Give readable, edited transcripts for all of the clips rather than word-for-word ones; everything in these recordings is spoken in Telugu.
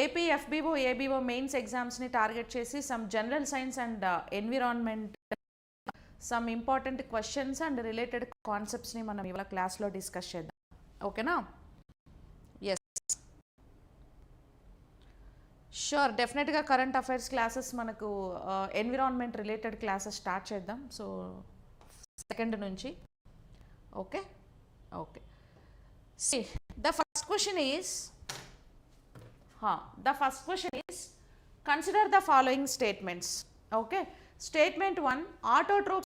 ఏపీ ఎఫ్బిఓ ఏబిఓ మెయిన్స్ ఎగ్జామ్స్ని టార్గెట్ చేసి some general science and environment some important questions and related కాన్సెప్ట్స్ని మనం ఇవాళ క్లాస్లో డిస్కస్ చేద్దాం. ఓకేనా? ఎస్, షూర్, డెఫినెట్గా కరెంట్ అఫైర్స్ క్లాసెస్ మనకు ఎన్విరాన్మెంట్ రిలేటెడ్ క్లాసెస్ స్టార్ట్ చేద్దాం. సో 2nd నుంచి. Okay okay. See, the first question is consider the following statements. Okay, statement 1, autotrophs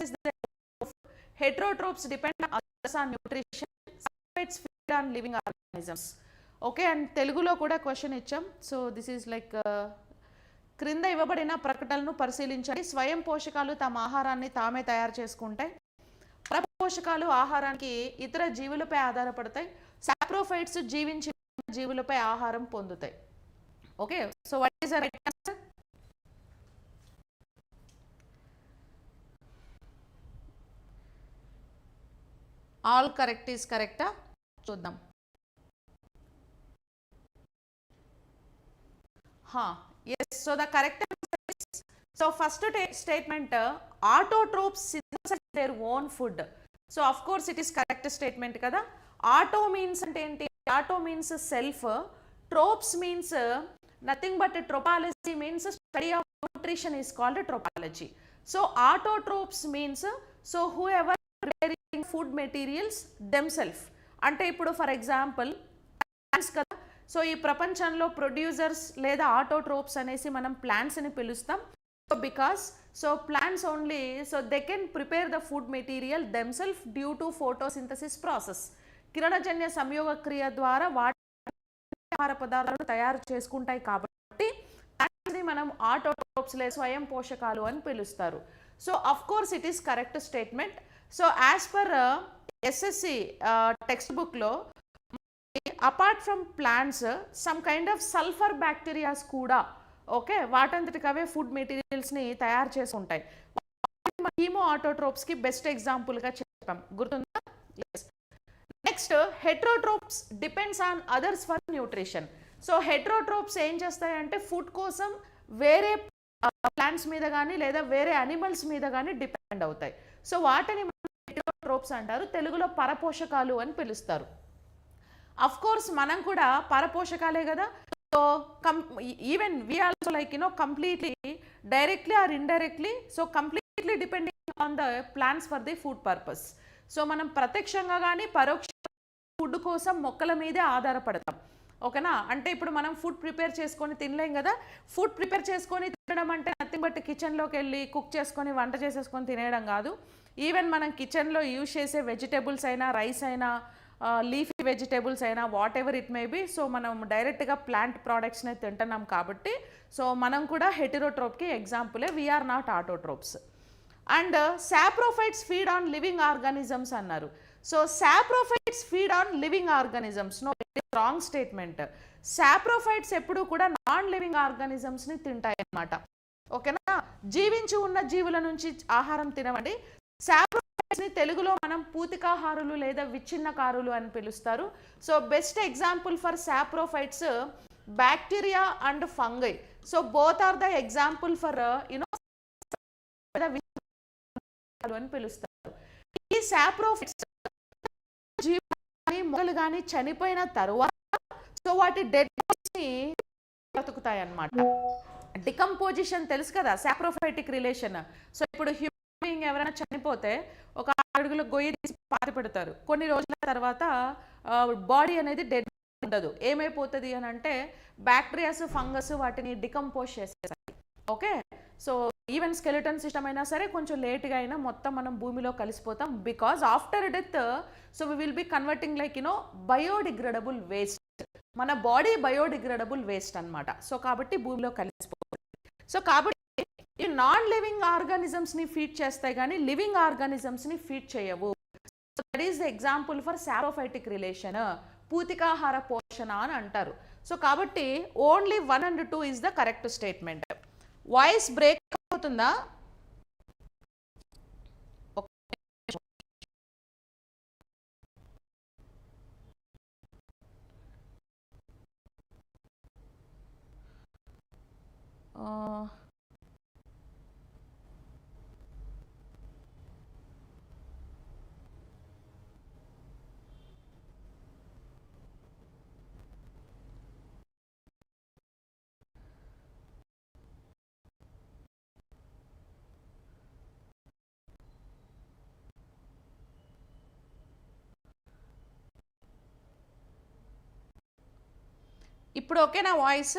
is the heterotrophs depend on others on nutrition, saprophytes feed on living organisms. Okay, and తెలుగులో కూడా క్వశ్చన్ ఇచ్చాం. సో దిస్ ఈజ్ లైక్ క్రింద ఇవ్వబడిన ప్రకటనలను పరిశీలించండి. స్వయం పోషకాలు తమ ఆహారాన్ని తామే తయారు చేసుకుంటాయి. పరపోషకాలు ఆహారానికి ఇతర జీవులపై ఆధారపడతాయి. సాప్రోఫైట్స్ జీవించిన జీవులపై ఆహారం పొందుతాయి. Okay, so what is the right answer? All correct is కరెక్టా? చూద్దాం. Yes, so the correct so first statement, autotrophs synthesize their own food. So of course it is correct statement కదా. ఆటో మీన్స్ అంటే ఏంటి? Auto means self, trophs means nothing but trophology means study of nutrition is called trophology. So autotrophs means so whoever preparing food materials themselves. అంటే ఇప్పుడు ఫర్ ఎగ్జాంపుల్ ప్లాంట్స్ కదా, సో ఈ ప్రపంచంలో ప్రొడ్యూసర్స్ లేదా ఆటోట్రోప్స్ అనేసి మనం ప్లాంట్స్ని పిలుస్తాం. So because so plants only so they can prepare the food material themselves due to photosynthesis process. కిరణజన్య సంయోగ క్రియ ద్వారా వాటి ఆహార పదార్థాలు తయారు చేసుకుంటాయి కాబట్టి ప్లాంట్స్ని మనం ఆటోట్రోప్స్ లేదా స్వయం పోషకాలు అని పిలుస్తారు. So of course it is correct statement. So as per SSC text బుక్లో apart from plants some kind of sulphur bacterias కూడా ఓకే వాటంతటికి అవే ఫుడ్ మెటీరియల్స్ని తయారు చేసుకుంటాయి. హీమో ఆటోట్రోప్స్కి బెస్ట్ ఎగ్జాంపుల్గా చెప్పాం, గుర్తుందా? Next, heterotrophs depends on others for nutrition. So heterotrophs ఏం చేస్తాయంటే ఫుడ్ కోసం వేరే ప్లాంట్స్ మీద కానీ లేదా వేరే అనిమల్స్ మీద కానీ డిపెండ్ అవుతాయి. సో వాటిని హెట్రోట్రోప్స్ అంటారు, తెలుగులో పరపోషకాలు అని పిలుస్తారు. అఫ్ కోర్స్ మనం కూడా పరపోషకాలే కదా. So even we also like completely directly or indirectly so completely depending on the plants for the food purpose. So మనం ప్రత్యక్షంగా కానీ పరోక్ష ఫుడ్ కోసం మొక్కల మీదే ఆధారపడతాం. ఓకేనా? అంటే ఇప్పుడు మనం ఫుడ్ ప్రిపేర్ చేసుకొని తినలేం కదా. ఫుడ్ ప్రిపేర్ చేసుకొని తినడం అంటే నథింగ్ బట్ కిచెన్లోకి వెళ్ళి కుక్ చేసుకొని వంట చేసేసుకొని తినేయడం కాదు. ఈవెన్ మనం కిచెన్లో యూజ్ చేసే వెజిటేబుల్స్ అయినా రైస్ అయినా లీఫీ వెజిటేబుల్స్ అయినా whatever it may be, so మనం డైరెక్ట్గా ప్లాంట్ ప్రోడక్ట్స్నే తింటున్నాం కాబట్టి సో మనం కూడా హెటెరోట్రోప్కి ఎగ్జాంపులే, we are not autotrophs. And saprophytes feed on living organisms అన్నారు. So saprophytes feed on living organisms, no, wrong statement. Saprophytes ఎప్పుడు కూడా నాన్ లివింగ్ ఆర్గానిజమ్స్ని తింటాయి అన్నమాట. ఓకేనా? జీవించి ఉన్న జీవుల నుంచి ఆహారం తినవండి. సాప్రోఫైట్స్ని తెలుగులో మనం పూతికాహారులు లేదా విచ్ఛిన్నకారులు అని పిలుస్తారు. So best example for saprophytes bacteria and fungi. So both are the example for అని పిలుస్తారు. ఈ సాప్రోఫైట్స్ మొక్కలు కానీ చనిపోయిన తరువాత సో వాటి డెడ్ బాడీస్ని బతుకుతాయి అన్నమాట. డికంపోజిషన్ తెలుసు కదా, సాప్రోఫైటిక్ రిలేషన్. సో ఇప్పుడు హ్యూమన్ బీయింగ్ ఎవరైనా చనిపోతే ఒక 6 అడుగుల గొయ్యి తీసి పాతి పెడతారు. కొన్ని రోజుల తర్వాత బాడీ అనేది డెడ్ ఉండదు. ఏమైపోతుంది అని అంటే బ్యాక్టీరియాస్ ఫంగస్ వాటిని డికంపోజ్ చేసేస్తాయి. Okay, so even skeleton system అయినా సరే కొంచెం లేట్గా అయినా మొత్తం మనం భూమిలో కలిసిపోతాం. Because after death so we will be converting like biodegradable waste. మన బాడీ బయోడిగ్రేడబుల్ వేస్ట్ అనమాట. సో కాబట్టి భూమిలో కలిసిపోతుంది. సో కాబట్టి ఈ నాన్ లివింగ్ ఆర్గానిజమ్స్ని ఫీడ్ చేస్తాయి కానీ లివింగ్ ఆర్గానిజమ్స్ని ఫీడ్ చేయవు. So that is the example for saprophytic relation, పూతికాహార పోషణ అని అంటారు. సో కాబట్టి only 1 and 2 is the correct statement. Voice break అవుతుందా? ఇప్పుడు ఓకేనా వాయిస్?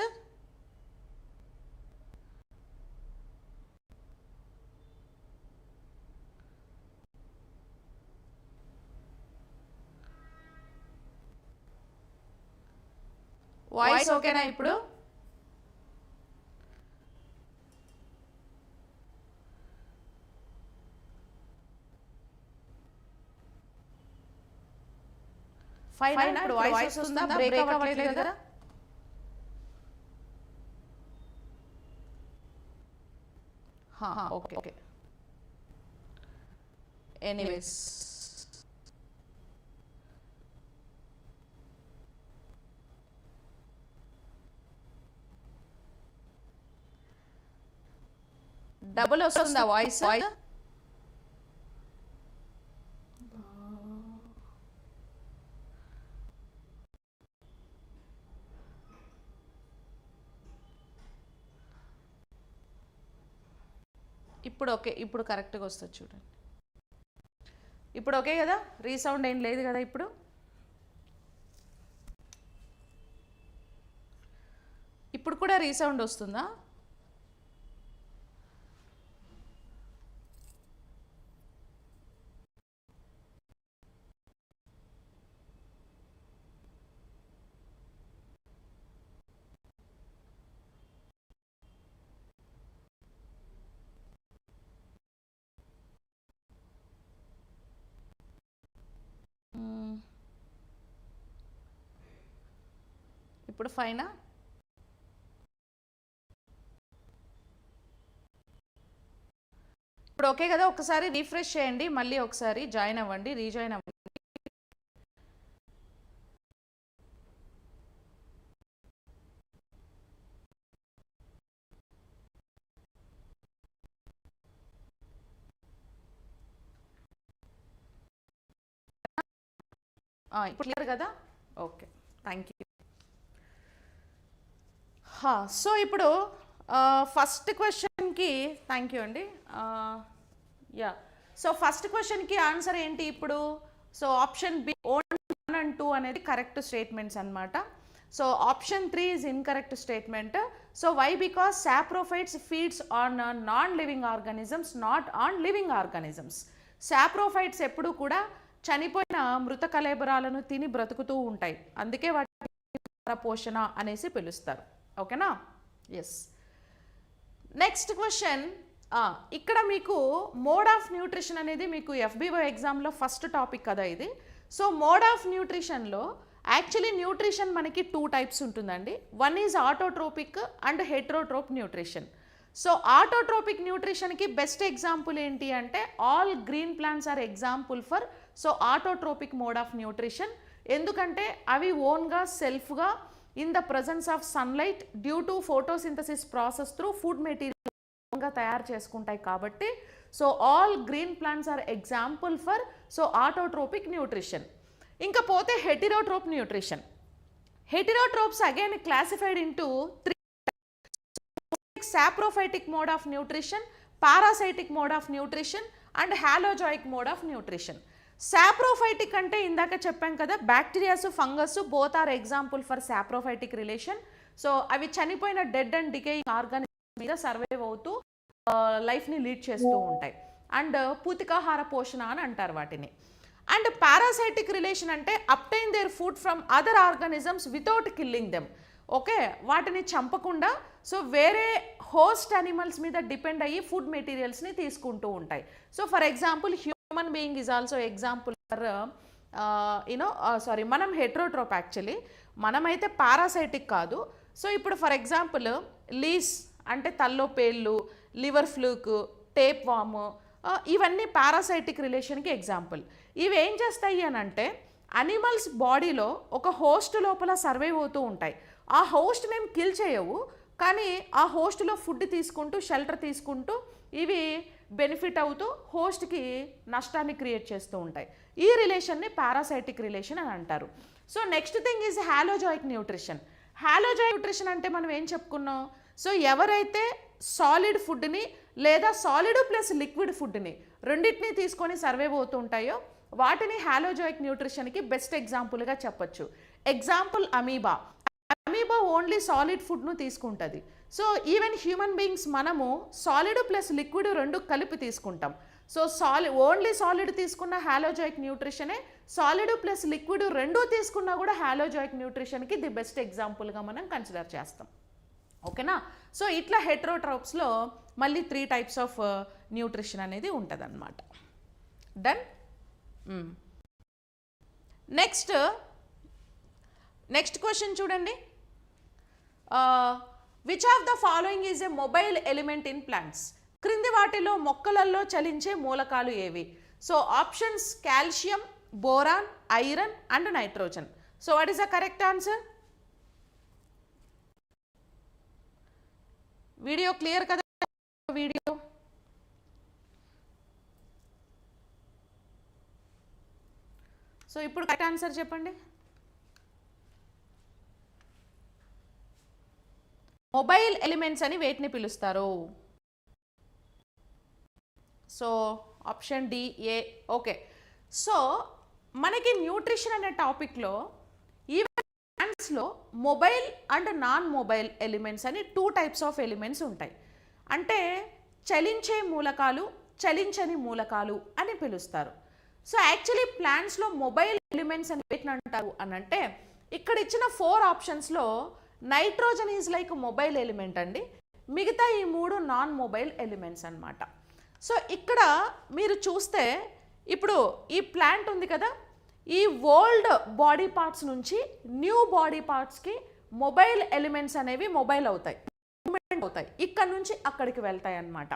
వాయిస్ ఓకేనా ఇప్పుడు? ఫైన్. ఇప్పుడు వాయిస్ వస్తుందా? బ్రేక్ అవ్వట్లేదు కదా? Okay okay. ఎనీవేస్, డబుల్ వస్తుందా వాయిస్? ఇప్పుడు ఓకే, ఇప్పుడు కరెక్ట్గా వస్తుంది చూడండి. ఇప్పుడు ఓకే కదా? రీసౌండ్ ఏం లేదు కదా? ఇప్పుడు ఇప్పుడు కూడా రీసౌండ్ వస్తుందా? ఇప్పుడు ఫైనా? ఇప్పుడు ఓకే కదా? ఒకసారి రీఫ్రెష్ చేయండి, మళ్ళీ ఒకసారి జాయిన్ అవ్వండి, రీజాయిన్ అవ్వండి. ఇప్పుడు క్లియర్ కదా? Okay, thank you. సో ఇప్పుడు ఫస్ట్ క్వశ్చన్కి థ్యాంక్ యూ అండి. యా, సో ఫస్ట్ క్వశ్చన్కి ఆన్సర్ ఏంటి ఇప్పుడు? సో ఆప్షన్ బి 1 and 2 అనేది కరెక్ట్ స్టేట్మెంట్స్ అనమాట. So option 3 is incorrect statement. So why? Because saprophytes feeds on non living organisms, not on living organisms. Saprophytes ఎప్పుడు కూడా చనిపోయిన మృత కళేబరాలను తిని బ్రతుకుతూ ఉంటాయి, అందుకే వాటి పోషణ అనేసి పిలుస్తారు. ఓకేనా? ఎస్. నెక్స్ట్ క్వశ్చన్, ఇక్కడ మీకు మోడ్ ఆఫ్ న్యూట్రిషన్ అనేది మీకు FBO ఎగ్జామ్లో ఫస్ట్ టాపిక్ కదా ఇది. సో మోడ్ ఆఫ్ న్యూట్రిషన్లో యాక్చువల్లీ న్యూట్రిషన్ మనకి 2 టైప్స్ ఉంటుందండి. One is autotrophic and heterotroph nutrition. So autotrophic న్యూట్రిషన్కి బెస్ట్ ఎగ్జాంపుల్ ఏంటి అంటే all green plants are example for so autotrophic mode of nutrition. ఎందుకంటే అవి ఓన్గా సెల్ఫ్గా in the presence of sunlight due to photosynthesis process through food మెటీరియల్గా తయారు చేసుకుంటాయి కాబట్టి so all green plants are example for so autotrophic nutrition. ఇంకా పోతే హెటిరోట్రోప్ nutrition. Heterotrophs again classified into 3: saprophytic mode of nutrition, parasitic mode of nutrition and holozoic mode of nutrition. Saprophytic అంటే ఇందాక చెప్పాం కదా, bacterias, fungus both are example for saprophytic relation. So అవి చనిపోయిన డెడ్ అండ్ డికేయింగ్ ఆర్గానిజం మీద సర్వైవ్ అవుతూ లైఫ్ని లీడ్ చేస్తూ ఉంటాయి. అండ్ పూతికాహార పోషణ అని అంటారు వాటిని. అండ్ పారాసైటిక్ రిలేషన్ అంటే obtain their food from other organisms without killing them. Okay, వాటిని చంపకుండా సో వేరే హోస్ట్ అనిమల్స్ మీద డిపెండ్ అయ్యి ఫుడ్ మెటీరియల్స్ని తీసుకుంటూ ఉంటాయి. So for example human being is also example for మనం హెట్రోట్రోప్ యాక్చువల్లీ. మనమైతే పారాసైటిక్ కాదు. సో ఇప్పుడు ఫర్ ఎగ్జాంపుల్ లీస్ అంటే తల్లో పేళ్ళు, లివర్ ఫ్లూక్, టేప్ వామ్, ఇవన్నీ పారాసైటిక్ రిలేషన్కి ఎగ్జాంపుల్. ఇవి ఏం చేస్తాయి అని అంటే అనిమల్స్ బాడీలో ఒక హోస్ట్ లోపల సర్వైవ్ అవుతూ ఉంటాయి. ఆ హోస్ట్ మేము కిల్ చేయవు, కానీ ఆ హోస్ట్లో ఫుడ్ తీసుకుంటూ షెల్టర్ తీసుకుంటూ ఇవి బెనిఫిట్ అవుతూ హోస్ట్కి నష్టాన్ని క్రియేట్ చేస్తూ ఉంటాయి. ఈ రిలేషన్ని పారాసైటిక్ రిలేషన్ అని అంటారు. So next thing is holozoic nutrition. Holozoic nutrition అంటే మనం ఏం చెప్పుకున్నాం? సో ఎవరైతే సాలిడ్ ఫుడ్ని లేదా సాలిడ్ ప్లస్ లిక్విడ్ ఫుడ్ని రెండింటినీ తీసుకొని సర్వైవ్ అవుతూ ఉంటాయో వాటిని హాలోజాయిక్ న్యూట్రిషన్కి బెస్ట్ ఎగ్జాంపుల్గా చెప్పచ్చు. Example amoeba. Amoeba only solid ఫుడ్ను తీసుకుంటుంది. సో ఈవెన్ హ్యూమన్ బీయింగ్స్ మనము సాలిడ్ ప్లస్ లిక్విడ్ రెండు కలిపి తీసుకుంటాం. సో ఓన్లీ సాలిడ్ తీసుకున్న హాలోజాయిక్ న్యూట్రిషనే, సాలిడ్ ప్లస్ లిక్విడ్ రెండూ తీసుకున్నా కూడా హాలోజాయిక్ న్యూట్రిషన్కి ది బెస్ట్ ఎగ్జాంపుల్గా మనం కన్సిడర్ చేస్తాం. ఓకేనా. సో ఇట్లా హెట్రోట్రోప్స్లో మళ్ళీ 3 టైప్స్ ఆఫ్ న్యూట్రిషన్ అనేది ఉంటుంది అన్నమాట. డన్. నెక్స్ట్ క్వశ్చన్ చూడండి. Which of the following is a mobile element in plants? క్రింది వాటిలో మొక్కలలో చలించే మూలకాలు ఏవి? So options calcium, boron, iron and nitrogen. So what is the correct answer? Video clear కదా? వీడియో సో ఇప్పుడు కరెక్ట్ ఆన్సర్ చెప్పండి. మొబైల్ ఎలిమెంట్స్ అని వేటిని పిలుస్తారు? So option D A. Okay. So మనకి న్యూట్రిషన్ అనే టాపిక్లో ఈవెన్ ప్లాంట్స్లో mobile and non mobile elements అని 2 టైప్స్ ఆఫ్ ఎలిమెంట్స్ ఉంటాయి. అంటే చలించే మూలకాలు, చలించని మూలకాలు అని పిలుస్తారు. సో యాక్చువల్లీ ప్లాంట్స్లో మొబైల్ ఎలిమెంట్స్ అని వేటిని అంటారు అని అంటే, ఇక్కడ ఇచ్చిన 4 ఆప్షన్స్లో nitrogen is like mobile element అండి. మిగతా ఈ 3 నాన్ మొబైల్ ఎలిమెంట్స్ అన్నమాట. సో ఇక్కడ మీరు చూస్తే ఇప్పుడు ఈ ప్లాంట్ ఉంది కదా, ఈ ఓల్డ్ బాడీ పార్ట్స్ నుంచి న్యూ బాడీ పార్ట్స్కి మొబైల్ ఎలిమెంట్స్ అనేవి మొబైల్ అవుతాయి, మూమెంట్ అవుతాయి, ఇక్కడ నుంచి అక్కడికి వెళ్తాయి అన్నమాట.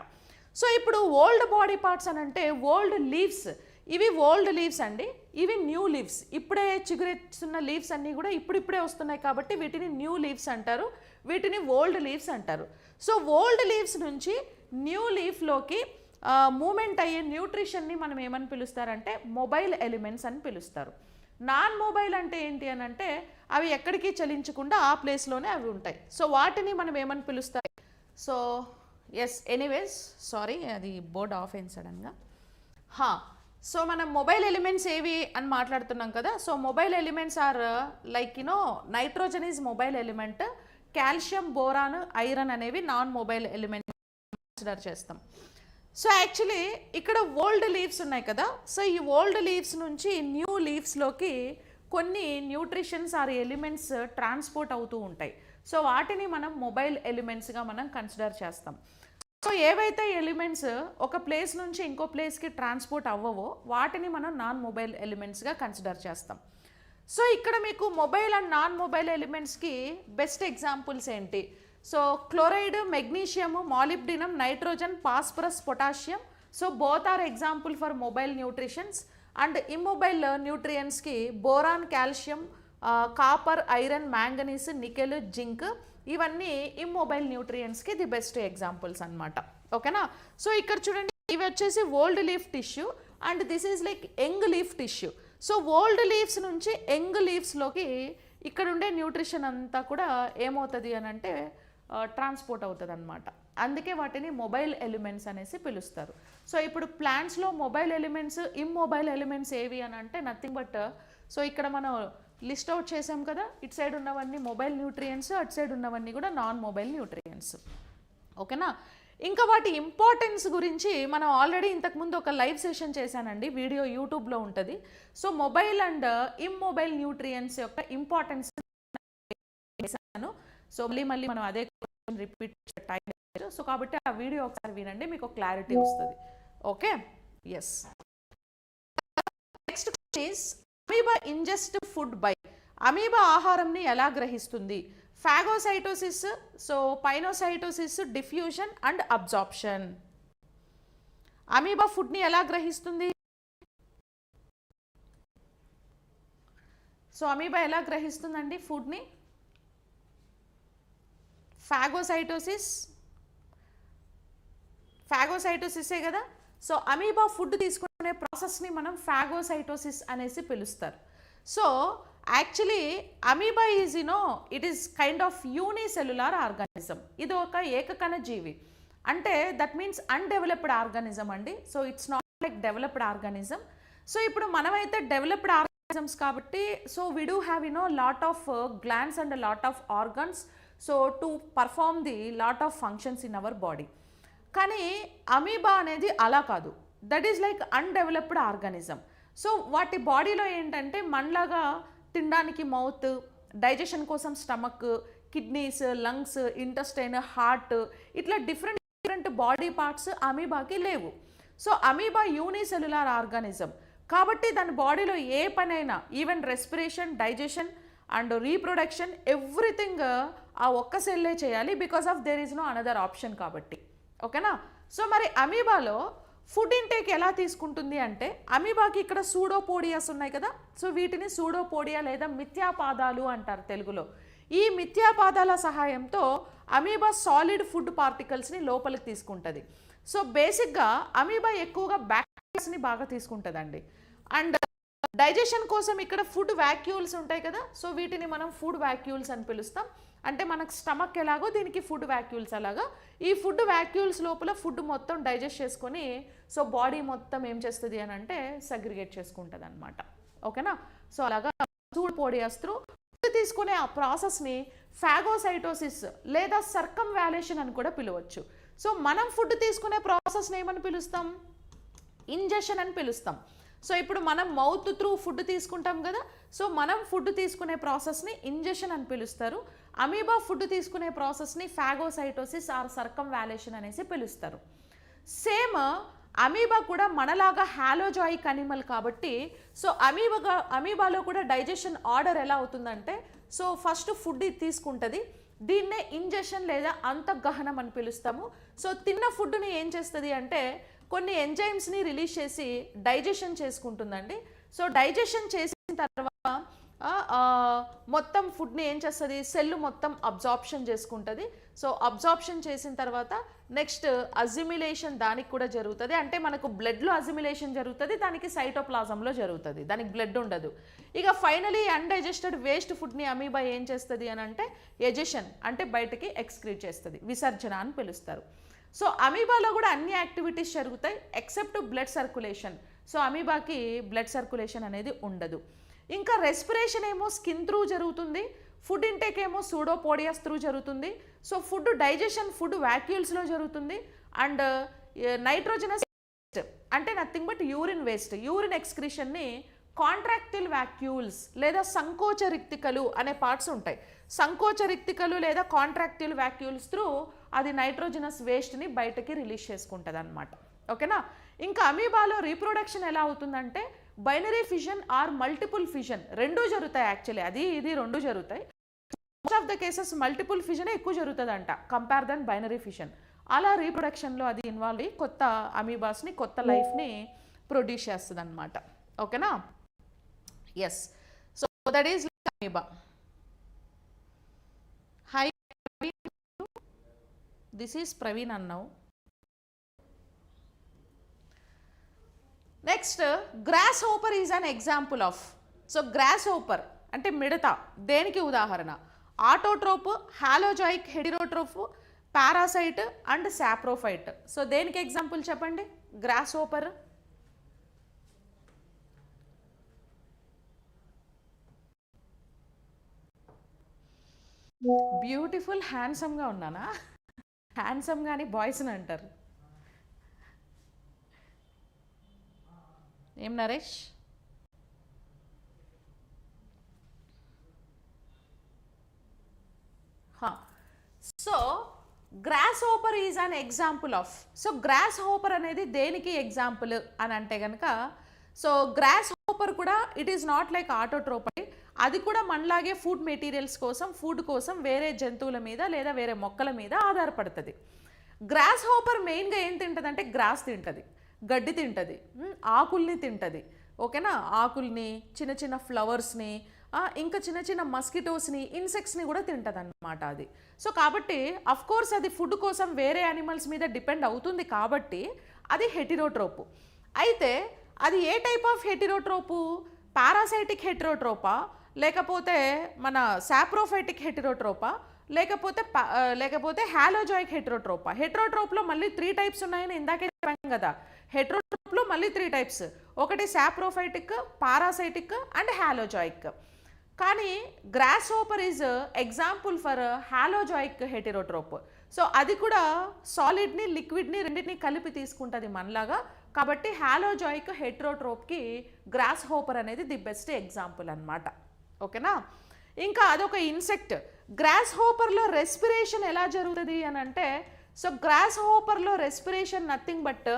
సో ఇప్పుడు ఓల్డ్ బాడీ పార్ట్స్ అని అంటే ఓల్డ్ లీవ్స్, ఇవి ఓల్డ్ లీవ్స్ అండి, ఇవి న్యూ లీవ్స్. ఇప్పుడే చిగురెత్తున్న లీవ్స్ అన్నీ కూడా ఇప్పుడిప్పుడే వస్తున్నాయి కాబట్టి వీటిని న్యూ లీవ్స్ అంటారు, వీటిని ఓల్డ్ లీవ్స్ అంటారు. సో ఓల్డ్ లీవ్స్ నుంచి న్యూ లీఫ్లోకి మూమెంట్ అయ్యే న్యూట్రిషన్ని మనం ఏమని పిలుస్తారంటే మొబైల్ ఎలిమెంట్స్ అని పిలుస్తారు. నాన్ మొబైల్ అంటే ఏంటి అని అంటే అవి ఎక్కడికి చలించకుండా ఆ ప్లేస్లోనే అవి ఉంటాయి. సో వాటిని మనం ఏమని పిలుస్తాం? సో ఎస్, ఎనీవేస్ సారీ, అది బోర్డ్ ఆఫ్ అయింది సడన్గా. సో మనం మొబైల్ ఎలిమెంట్స్ ఏవి అని మాట్లాడుతున్నాం కదా. So mobile elements are like nitrogen is mobile element, calcium, boron, iron అనేవి నాన్ మొబైల్ ఎలిమెంట్ కన్సిడర్ చేస్తాం. సో యాక్చువల్లీ ఇక్కడ ఓల్డ్ లీవ్స్ ఉన్నాయి కదా, సో ఈ ఓల్డ్ లీవ్స్ నుంచి న్యూ లీవ్స్లోకి కొన్ని న్యూట్రిషన్స్ ఆర్ ఎలిమెంట్స్ ట్రాన్స్పోర్ట్ అవుతూ ఉంటాయి. సో వాటిని మనం మొబైల్ ఎలిమెంట్స్గా మనం కన్సిడర్ చేస్తాం. సో ఏవైతే ఎలిమెంట్స్ ఒక ప్లేస్ నుంచి ఇంకో ప్లేస్కి ట్రాన్స్పోర్ట్ అవ్వవో వాటిని మనం నాన్ మొబైల్ ఎలిమెంట్స్గా కన్సిడర్ చేస్తాం. సో ఇక్కడ మీకు మొబైల్ అండ్ నాన్ మొబైల్ ఎలిమెంట్స్కి బెస్ట్ ఎగ్జాంపుల్స్ ఏంటి? So chloride, magnesium, molybdenum, nitrogen, phosphorus, potassium. So both are example for mobile nutritions. And immobile న్యూట్రియంట్స్కి boron, calcium, copper, iron, manganese, nickel, zinc, ఇవన్నీ ఇమ్మొబైల్ న్యూట్రియంట్స్కి ది బెస్ట్ ఎగ్జాంపుల్స్ అన్నమాట. ఓకేనా. సో ఇక్కడ చూడండి, ఇవి వచ్చేసి old leaf tissue and this is like young leaf tissue. So old leaves నుంచి యంగ్ లీవ్స్లోకి ఇక్కడ ఉండే న్యూట్రిషన్ అంతా కూడా ఏమవుతుంది అని అంటే ట్రాన్స్పోర్ట్ అవుతుంది అనమాట. అందుకే వాటిని మొబైల్ ఎలిమెంట్స్ అనేసి పిలుస్తారు. సో ఇప్పుడు ప్లాంట్స్లో మొబైల్ ఎలిమెంట్స్, ఇమ్మొబైల్ ఎలిమెంట్స్ ఏవి అని అంటే నథింగ్ బట్, సో ఇక్కడ మనం లిస్ట్ అవుట్ చేసాం కదా, ఇటు సైడ్ ఉన్నవన్నీ మొబైల్ న్యూట్రియంట్స్, అటు సైడ్ ఉన్నవన్నీ కూడా నాన్ మొబైల్ న్యూట్రియంట్స్. ఓకేనా. ఇంకా వాటి ఇంపార్టెన్స్ గురించి మనం ఆల్రెడీ ఇంతకుముందు ఒక లైవ్ సెషన్ చేశానండి, వీడియో యూట్యూబ్లో ఉంటుంది. So mobile and immobile nutrients యొక్క ఇంపార్టెన్స్ చేశాను. సో మళ్ళీ మనం అదే రిపీట్ టైం లేదు. సో కాబట్టి ఆ వీడియో ఒకసారి వినండి, మీకు క్లారిటీ వస్తుంది. Okay. Yes. Next is amoeba ingest food by. Amoeba ఆహారంని ఎలా గ్రహిస్తుంది? Phagocytosis, so pinocytosis, diffusion and absorption. Amoeba ఫుడ్ని ఎలా గ్రహిస్తుంది? సో అమీబా ఎలా గ్రహిస్తుందండి ఫుడ్ని? ఫాగోసైటోసిసే కదా. సో అమీబా ఫుడ్ తీసుకునే ప్రాసెస్ని మనం ఫాగోసైటోసిస్ అనేసి పిలుస్తారు. So actually amoeba is it is kind of unicellular organism. ఇది ఒక ఏకకణ జీవి, అంటే దట్ మీన్స్ అన్డెవలప్డ్ ఆర్గానిజం అండి. So it's not like developed organism. So ఇప్పుడు మనమైతే డెవలప్డ్ ఆర్గానిజమ్స్ కాబట్టి so we do have lot of glands and lot of organs so to perform the lot of functions in our body. కానీ అమీబా అనేది అలా కాదు, that is like undeveloped organism. So వాటి బాడీలో ఏంటంటే మనలాగా తినడానికి మౌత్, డైజెషన్ కోసం stomach, kidneys, lungs, intestine, heart, ఇట్లా డిఫరెంట్ డిఫరెంట్ బాడీ పార్ట్స్ అమీబాకి లేవు. సో అమీబా యూనిసెల్యులార్ ఆర్గానిజం కాబట్టి దాని బాడీలో ఏ పనైనా even respiration, digestion and reproduction everything ఆ ఒక్క సెల్లే చేయాలి, because of there is no another option కాబట్టి. ఓకేనా. సో మరి అమీబాలో ఫుడ్ ఇంటేక్ ఎలా తీసుకుంటుంది అంటే అమీబాకి ఇక్కడ సూడోపోడియాస్ ఉన్నాయి కదా, సో వీటిని సూడోపోడియా లేదా మిథ్యాపాదాలు అంటారు తెలుగులో. ఈ మిథ్యాపాదాల సహాయంతో అమీబా సాలిడ్ ఫుడ్ పార్టికల్స్ని లోపలికి తీసుకుంటుంది. సో బేసిక్గా అమీబా ఎక్కువగా బ్యాక్టీరియాస్ని బాగా తీసుకుంటుందండి. అండ్ డైజెషన్ కోసం ఇక్కడ ఫుడ్ వ్యాక్యూల్స్ ఉంటాయి కదా, సో వీటిని మనం ఫుడ్ వ్యాక్యూల్స్ అని పిలుస్తాం. అంటే మనకు స్టమక్ ఎలాగో దీనికి ఫుడ్ వ్యాక్యూల్స్ అలాగా, ఈ ఫుడ్ వ్యాక్యూల్స్ లోపల ఫుడ్ మొత్తం డైజెస్ట్ చేసుకొని సో బాడీ మొత్తం ఏం చేస్తుంది అని అంటే సెగ్రిగేట్ చేసుకుంటుంది అనమాట. ఓకేనా. సో అలాగా సూడోపోడియాస్ త్రూ ఫుడ్ తీసుకునే ఆ ప్రాసెస్ని ఫాగోసైటోసిస్ లేదా సర్కంవాల్యులేషన్ అని కూడా పిలవచ్చు. సో మనం ఫుడ్ తీసుకునే ప్రాసెస్ని ఏమని పిలుస్తాం? ఇంజెషన్ అని పిలుస్తాం. సో ఇప్పుడు మనం మౌత్ త్రూ ఫుడ్ తీసుకుంటాం కదా, సో మనం ఫుడ్ తీసుకునే ప్రాసెస్ని ఇంజెషన్ అని పిలుస్తారు. అమీబా ఫుడ్ తీసుకునే ప్రాసెస్ని ఫాగోసైటోసిస్ ఆర్ సర్కంవాల్యులేషన్ అనేసి పిలుస్తారు. సేమ్ అమీబా కూడా మనలాగా హాలోజాయిక్ అనిమల్ కాబట్టి సో అమీబాలో కూడా డైజెషన్ ఆర్డర్ ఎలా అవుతుందంటే సో ఫస్ట్ ఫుడ్ తీసుకుంటుంది, దీన్నే ఇంజెషన్ లేదా అంతఃగహనం అని పిలుస్తాము. సో తిన్న ఫుడ్ని ఏం చేస్తుంది అంటే కొన్ని ఎంజైమ్స్ని రిలీజ్ చేసి డైజెషన్ చేసుకుంటుందండి. సో డైజెషన్ చేసిన తర్వాత మొత్తం ఫుడ్ని ఏం చేస్తుంది, సెల్ మొత్తం అబ్జార్ప్షన్ చేసుకుంటుంది. సో అబ్జార్ప్షన్ చేసిన తర్వాత నెక్స్ట్ అజిమిలేషన్ దానికి కూడా జరుగుతుంది. అంటే మనకు బ్లడ్లో అజిమిలేషన్ జరుగుతుంది, దానికి సైటోప్లాజంలో జరుగుతుంది, దానికి బ్లడ్ ఉండదు. ఇక ఫైనలీ అన్డైజెస్టెడ్ వేస్ట్ ఫుడ్ని అమీబా ఏం చేస్తుంది అని అంటే ఎజెషన్ అంటే బయటకి ఎక్స్క్రీట్ చేస్తుంది, విసర్జన అని పిలుస్తారు. సో అమీబాలో కూడా అన్ని యాక్టివిటీస్ జరుగుతాయి ఎక్సెప్ట్ బ్లడ్ సర్క్యులేషన్. సో అమీబాకి బ్లడ్ సర్క్యులేషన్ అనేది ఉండదు. ఇంకా రెస్పిరేషన్ ఏమో స్కిన్ త్రూ జరుగుతుంది, ఫుడ్ ఇంటేక్ ఏమో సూడోపోడియాస్ త్రూ జరుగుతుంది. సో ఫుడ్ డైజెషన్ ఫుడ్ వ్యాక్యూల్స్లో జరుగుతుంది. అండ్ నైట్రోజనస్ అంటే nothing but urine waste, urine ఎక్స్క్రిషన్ని కాంట్రాక్టిల్ వ్యాక్యూల్స్ లేదా సంకోచ రిక్తికలు అనే పార్ట్స్ ఉంటాయి. సంకోచ రిక్తికలు లేదా కాంట్రాక్టిల్ వ్యాక్యూల్స్ త్రూ అది నైట్రోజనస్ వేస్ట్ని బయటకి రిలీజ్ చేసుకుంటుంది అనమాట. ఓకేనా. ఇంకా అమీబాలో రీప్రొడక్షన్ ఎలా అవుతుందంటే binary fission or multiple fission రెండూ జరుగుతాయి. యాక్చువల్లీ అది ఇది రెండు జరుగుతాయి. Most of the cases multiple ఫిజనే ఎక్కువ జరుగుతుంది అంట కంపేర్ దెన్ బైనరీ ఫిజన్. అలా రీప్రొడక్షన్లో అది ఇన్వాల్వ్ అయ్యి కొత్త అమీబాస్ని కొత్త లైఫ్ని ప్రొడ్యూస్ చేస్తుంది అనమాట. ఓకేనా. Yes. So that is amoeba. Hi, this is Praveen అన్నావు. Next grasshopper is an example of. So grasshopper అంటే మిడత దేనికి ఉదాహరణ? Autotroph, holozoic, heterotroph, parasite and saprophyte. So దేనికి ఎగ్జాంపుల్ చెప్పండి? Grasshopper. బ్యూటిఫుల్ హ్యాండ్సమ్గా ఉన్నానా? హ్యాండ్సమ్గా అని బాయ్స్ని అంటారు. ఏం Naresh? So grasshopper is an example of. So grasshopper అనేది దేనికి ఎగ్జాంపుల్ అని అంటే కనుక సో గ్రాస్ హోపర్ కూడా ఇట్ ఈస్ నాట్ లైక్ ఆటోట్రోప్. అది కూడా మనలాగే ఫుడ్ మెటీరియల్స్ కోసం ఫుడ్ కోసం వేరే జంతువుల మీద లేదా వేరే మొక్కల మీద ఆధారపడుతుంది. గ్రాస్ హోపర్ మెయిన్గా ఏం తింటుంది అంటే గ్రాస్ తింటుంది, గడ్డి తింటుంది, ఆకుల్ని తింటుంది. ఓకేనా. ఆకుల్ని, చిన్న చిన్న ఫ్లవర్స్ని, ఇంకా చిన్న చిన్న మస్కిటోస్ని, ఇన్సెక్ట్స్ని కూడా తింటుంది అన్నమాట అది. సో కాబట్టి అఫ్ కోర్స్ అది ఫుడ్ కోసం వేరే యానిమల్స్ మీద డిపెండ్ అవుతుంది కాబట్టి అది హెటిరోట్రోపు. అయితే అది ఏ టైప్ ఆఫ్ హెటిరోట్రోపు? పారాసైటిక్ హెటిరోట్రోపా, లేకపోతే మన సాప్రోఫైటిక్ హెటిరోట్రోపా, లేకపోతే హాలోజాయిక్ హెటిరోట్రోపా. హెటిరోట్రోప్లో మళ్ళీ 3 టైప్స్ ఉన్నాయని ఇందాకే చెప్పాను కదా. హెటిరోట్రోప్లో మళ్ళీ 3 టైప్స్. ఒకటి సాప్రోఫైటిక్, పారాసైటిక్ అండ్ హాలోజాయిక్. కానీ grasshopper is example for holozoic heterotroph. So అది కూడా సాలిడ్ని లిక్విడ్ని రెండింటిని కలిపి తీసుకుంటుంది మనలాగా. కాబట్టి హాలోజాయిక్ హెటెరోట్రోప్కి గ్రాస్ హోపర్ అనేది ది బెస్ట్ ఎగ్జాంపుల్ అనమాట. ఓకేనా? ఇంకా అదొక ఇన్సెక్ట్. గ్రాస్ హోపర్లో రెస్పిరేషన్ ఎలా జరుగుతుంది అని అంటే, సో గ్రాస్ హోపర్లో రెస్పిరేషన్ నథింగ్ బట్,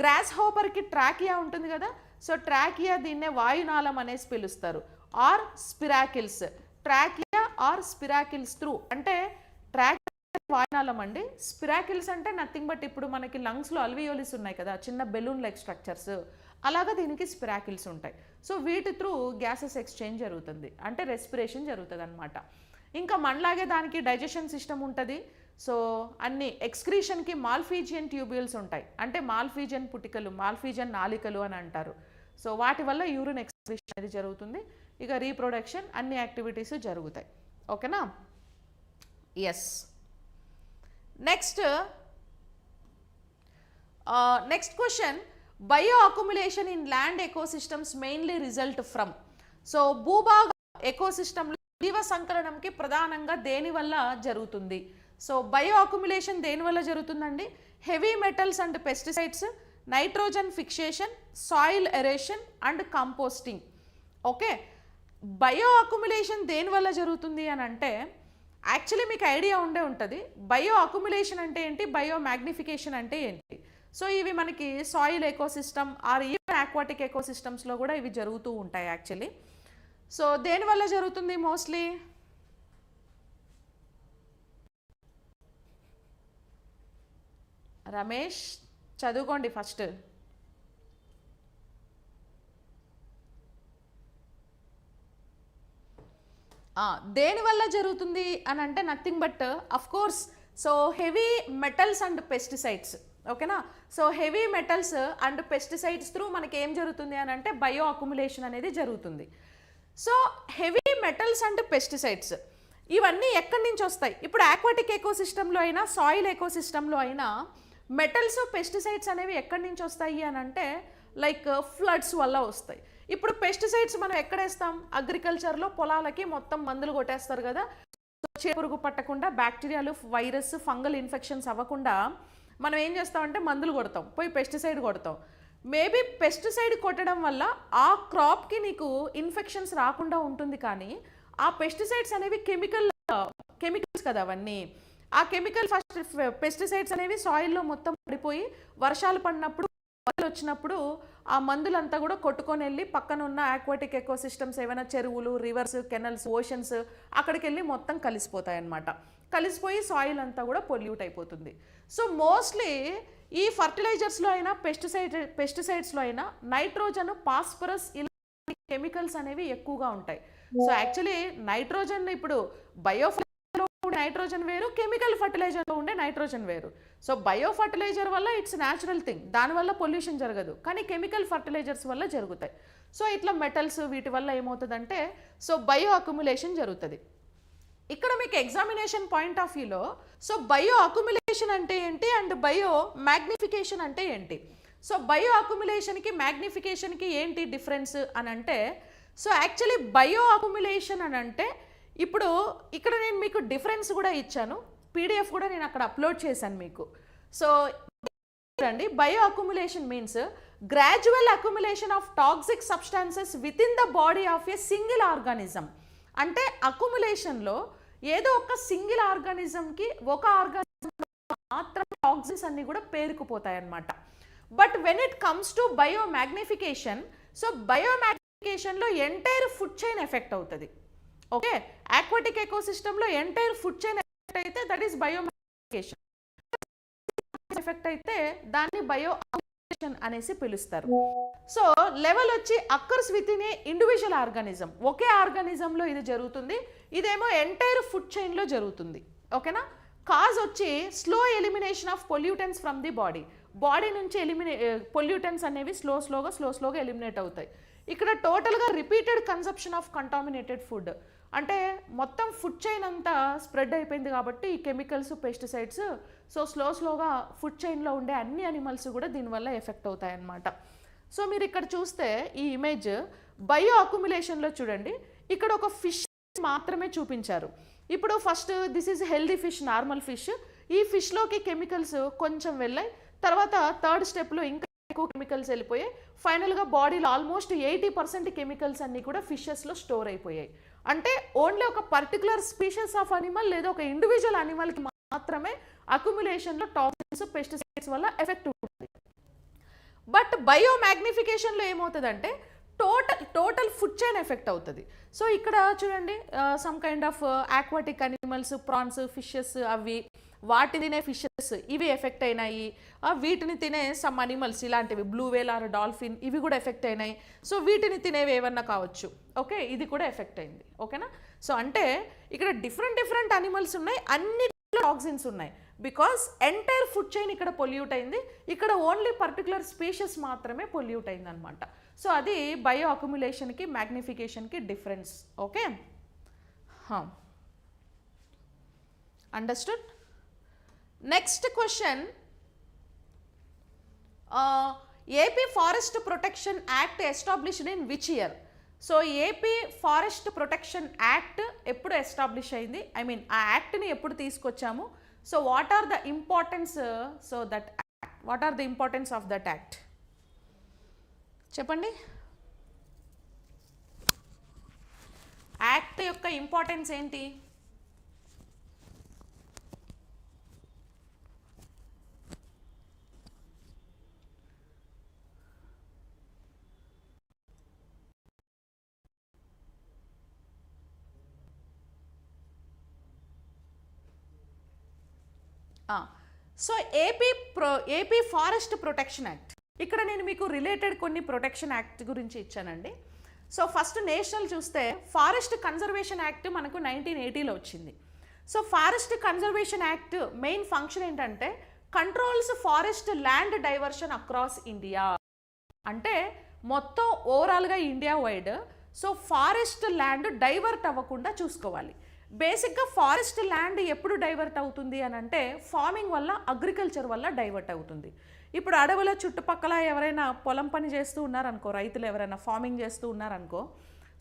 గ్రాస్ హోపర్కి ట్రాకియా ఉంటుంది కదా, సో ట్రాకియా దీన్నే వాయునాళం అనేసి పిలుస్తారు, or spiracles. Trachea or spiracles through అంటే ట్రాకియా వాయునాళం అండి. స్పిరాకిల్స్ అంటే నథింగ్ బట్ ఇప్పుడు మనకి లంగ్స్లో అల్వియోలిస్ ఉన్నాయి కదా, చిన్న బెలూన్ లైక్ స్ట్రక్చర్స్, అలాగా దీనికి స్పిరాకిల్స్ ఉంటాయి. సో వీటి త్రూ గ్యాసెస్ ఎక్స్చేంజ్ జరుగుతుంది, అంటే రెస్పిరేషన్ జరుగుతుంది అనమాట. ఇంకా మనలాగే దానికి డైజెషన్ సిస్టమ్ ఉంటుంది. సో అన్ని ఎక్స్క్రీషన్కి మాల్ఫీజియన్ ట్యూబ్యూల్స్ ఉంటాయి, అంటే మాల్ఫీజియన్ పుటికలు, మాల్ఫీజియన్ నాలికలు అని అంటారు. సో వాటి వల్ల యూరిన్ ఎక్స్క్రీషన్ అనేది జరుగుతుంది. ఇక రీప్రొడక్షన్ అన్ని యాక్టివిటీస్ జరుగుతాయి. ఓకేనా? Yes. Next question, bioaccumulation in land ecosystems mainly result from. So భూభాగ ఎకోసిస్టమ్లో జీవ సంకలనంకి ప్రధానంగా దేని వల్ల జరుగుతుంది? సో బయో అక్యుములేషన్ దేని వల్ల జరుగుతుందండి? Heavy metals and pesticides, nitrogen fixation, soil aeration and composting. Okay, bio accumulation దేని వల్ల జరుగుతుంది అని అంటే, యాక్చువల్లీ మీకు ఐడియా ఉండే ఉంటుంది బయో అక్యుములేషన్ అంటే ఏంటి, బయో మ్యాగ్నిఫికేషన్ అంటే ఏంటి. సో ఇవి మనకి soil ecosystem or even aquatic ఎకోసిస్టమ్స్లో కూడా ఇవి జరుగుతూ ఉంటాయి యాక్చువల్లీ. సో దేనివల్ల జరుగుతుంది మోస్ట్లీ? రమేష్ చదువుకోండి ఫస్ట్. దేనివల్ల జరుగుతుంది అని అంటే nothing but of course so heavy metals and pesticides. ఓకేనా? So heavy metals and pesticides through మనకి ఏం జరుగుతుంది అని అంటే బయో అక్యుములేషన్ అనేది జరుగుతుంది. So heavy metals and pesticides ఇవన్నీ ఎక్కడి నుంచి వస్తాయి? ఇప్పుడు ఆక్వాటిక్ ఎకోసిస్టంలో అయినా సాయిల్ ఎకోసిస్టంలో అయినా మెటల్స్ పెస్టిసైడ్స్ అనేవి ఎక్కడి నుంచి వస్తాయి అని అంటే లైక్ ఫ్లడ్స్ వల్ల వస్తాయి. ఇప్పుడు పెస్టిసైడ్స్ మనం ఎక్కడేస్తాం? అగ్రికల్చర్లో పొలాలకి మొత్తం మందులు కొట్టేస్తారు కదా, పురుగు పట్టకుండా, బ్యాక్టీరియాలు, వైరస్, ఫంగల్ ఇన్ఫెక్షన్స్ అవ్వకుండా మనం ఏం చేస్తామంటే మందులు కొడతాం, పోయి పెస్టిసైడ్ కొడతాం. మేబీ పెస్టిసైడ్ కొట్టడం వల్ల ఆ క్రాప్కి నీకు ఇన్ఫెక్షన్స్ రాకుండా ఉంటుంది, కానీ ఆ పెస్టిసైడ్స్ అనేవి కెమికల్స్ కదా అవన్నీ. ఆ కెమికల్ ఫస్ట్ పెస్టిసైడ్స్ అనేవి సాయిల్లో మొత్తం పడిపోయి వర్షాలు పడినప్పుడు వచ్చినప్పుడు ఆ మందులంతా కూడా కొట్టుకొని వెళ్ళి పక్కన ఉన్న ఆక్వాటిక్ ఎకోసిస్టమ్స్ ఏమైనా చెరువులు, రివర్స్, కెనల్స్, ఓషన్స్ అక్కడికి వెళ్ళి మొత్తం కలిసిపోతాయి అన్నమాట. కలిసిపోయి సాయిల్ అంతా కూడా పొల్యూట్ అయిపోతుంది. సో మోస్ట్లీ ఈ ఫర్టిలైజర్స్లో అయినా పెస్టిసైడ్స్లో అయినా నైట్రోజన్, ఫాస్ఫరస్ ఇలాంటి కెమికల్స్ అనేవి ఎక్కువగా ఉంటాయి. సో యాక్చువల్లీ నైట్రోజన్ ఇప్పుడు బయో నైట్రోజన్ వేరు, కెమికల్ ఫర్టిలైజర్లో ఉండే నైట్రోజన్ వేరు. సో బయో ఫర్టిలైజర్ వల్ల ఇట్స్ న్యాచురల్ థింగ్, దానివల్ల పొల్యూషన్ జరగదు, కానీ కెమికల్ ఫర్టిలైజర్స్ వల్ల జరుగుతాయి. సో ఇట్లా మెటల్స్ వీటి వల్ల ఏమవుతుందంటే సో బయో అక్యుములేషన్ జరుగుతుంది. ఇక్కడ మీకు ఎగ్జామినేషన్ పాయింట్ ఆఫ్ వ్యూలో సో బయో అక్యుములేషన్ అంటే ఏంటి అండ్ బయో మ్యాగ్నిఫికేషన్ అంటే ఏంటి? సో బయో అక్యుములేషన్కి మ్యాగ్నిఫికేషన్కి ఏంటి డిఫరెన్స్ అని అంటే, సో యాక్చువల్లీ బయో అక్యుములేషన్ అని అంటే ఇప్పుడు ఇక్కడ నేను మీకు డిఫరెన్స్ కూడా ఇచ్చాను, పీడిఎఫ్ కూడా నేను అక్కడ అప్లోడ్ చేశాను మీకు. సో అండి bio accumulation means gradual accumulation of toxic substances with in the body of a single organism. అంటే అక్యుములేషన్లో ఏదో ఒక సింగిల్ ఆర్గానిజంకి ఒక ఆర్గానిజం మాత్రం టాక్సిన్స్ అన్ని కూడా పేరుకుపోతాయి అన్నమాట. But when it comes to biomagnification, so బయో మ్యాగ్నిఫికేషన్లో ఎంటైర్ ఫుడ్ చైన్ ఎఫెక్ట్ అవుతుంది. ఓకే, ఆక్వాటిక్ ఎకోసిస్టంలో ఎంటైర్ ఫుడ్ చైన్ ఎఫెక్ట్ అయితే that is biomagnification. Effect అయితే దాన్ని బయో అక్యుములేషన్ అనేసి పిలుస్తారు. సో లెవెల్ వచ్చి occurs within a individual organism, ఒకే ఆర్గానిజంలో ఇది జరుగుతుంది, ఇదేమో ఎంటైర్ ఫుడ్ చైన్లో జరుగుతుంది. ఓకేనా? కాజ్ వచ్చి slow elimination of pollutants from the body నుంచి పొల్యూటెన్స్ అనేవి స్లోగా ఎలిమినేట్ అవుతాయి. ఇక్కడ టోటల్గా repeated conception of contaminated food, అంటే మొత్తం ఫుడ్ చైన్ అంతా స్ప్రెడ్ అయిపోయింది కాబట్టి ఈ కెమికల్స్, పెస్టిసైడ్స్ సో స్లోగా ఫుడ్ చైన్లో ఉండే అన్ని అనిమల్స్ కూడా దీనివల్ల ఎఫెక్ట్ అవుతాయి అన్నమాట. సో మీరు ఇక్కడ చూస్తే ఈ ఇమేజ్ బయో అక్యుములేషన్లో చూడండి, ఇక్కడ ఒక ఫిష్ మాత్రమే చూపించారు. ఇప్పుడు first this is healthy fish, normal fish. ఈ ఫిష్లోకి కెమికల్స్ కొంచెం వెళ్ళాయి, తర్వాత థర్డ్ స్టెప్లో ఇంకా ఎక్కువ కెమికల్స్ వెళ్ళిపోయాయి. ఫైనల్గా బాడీలో ఆల్మోస్ట్ 80% కెమికల్స్ అన్నీ కూడా ఫిషెస్లో స్టోర్ అయిపోయాయి. అంటే ఓన్లీ ఒక పర్టికులర్ స్పీషీస్ ఆఫ్ అనిమల్ లేదా ఒక ఇండివిజువల్ అనిమల్కి మాత్రమే అక్యుములేషన్లో టాక్సిన్స్, పెస్టిసైడ్స్ వల్ల ఎఫెక్ట్ ఉంటుంది. బట్ బయో మ్యాగ్నిఫికేషన్లో ఏమవుతుందంటే టోటల్ ఫుడ్ చైన్ ఎఫెక్ట్ అవుతుంది. సో ఇక్కడ చూడండి, some kind of aquatic animals, prawns, fishes, అవి వాటిని తినే ఫిషెస్ ఇవి ఎఫెక్ట్ అయినాయి. వీటిని తినే సమ్ అనిమల్స్ ఇలాంటివి బ్లూ వేల్ ఆర్ డాల్ఫిన్ ఇవి కూడా ఎఫెక్ట్ అయినాయి. సో వీటిని తినేవి ఏమన్నా కావచ్చు. ఓకే, ఇది కూడా ఎఫెక్ట్ అయింది. ఓకేనా? సో అంటే ఇక్కడ డిఫరెంట్ అనిమల్స్ ఉన్నాయి, అన్ని టాక్సిన్స్ ఉన్నాయి. బికాస్ ఎంటైర్ ఫుడ్ చైన్ ఇక్కడ పొల్యూట్ అయింది, ఇక్కడ ఓన్లీ పర్టికులర్ స్పీషీస్ మాత్రమే పొల్యూట్ అయింది అనమాట. సో అది బయో అక్యుములేషన్కి మ్యాగ్నిఫికేషన్కి difference. Okay, understood. Next question, AP forest protection act established in which year? So AP forest protection act ఎప్పుడు ఎస్టాబ్లిష్ అయింది, ఐ మీన్ ఆ యాక్ట్ని ఎప్పుడు తీసుకొచ్చాము? So what are the importance, what are the importance of that act చెప్పండి. యాక్ట్ యొక్క ఇంపార్టెన్స్ ఏంటి? So AP forest protection act, ఇక్కడ నేను మీకు రిలేటెడ్ కొన్ని ప్రొటెక్షన్ యాక్ట్ గురించి ఇచ్చానండి. సో ఫస్ట్ నేషనల్ చూస్తే ఫారెస్ట్ కన్జర్వేషన్ యాక్ట్ మనకు 1980లో వచ్చింది. So forest conservation act main function ఏంటంటే controls forest land diversion across India. అంటే మొత్తం ఓవరాల్గా India wide so forest land divert అవ్వకుండా చూసుకోవాలి. బేసిక్గా ఫారెస్ట్ ల్యాండ్ ఎప్పుడు డైవర్ట్ అవుతుంది అని అంటే ఫార్మింగ్ వల్ల, అగ్రికల్చర్ వల్ల డైవర్ట్ అవుతుంది. ఇప్పుడు అడవుల చుట్టుపక్కల ఎవరైనా పొలం పని చేస్తూ ఉన్నారనుకో, రైతులు ఎవరైనా ఫార్మింగ్ చేస్తూ ఉన్నారనుకో,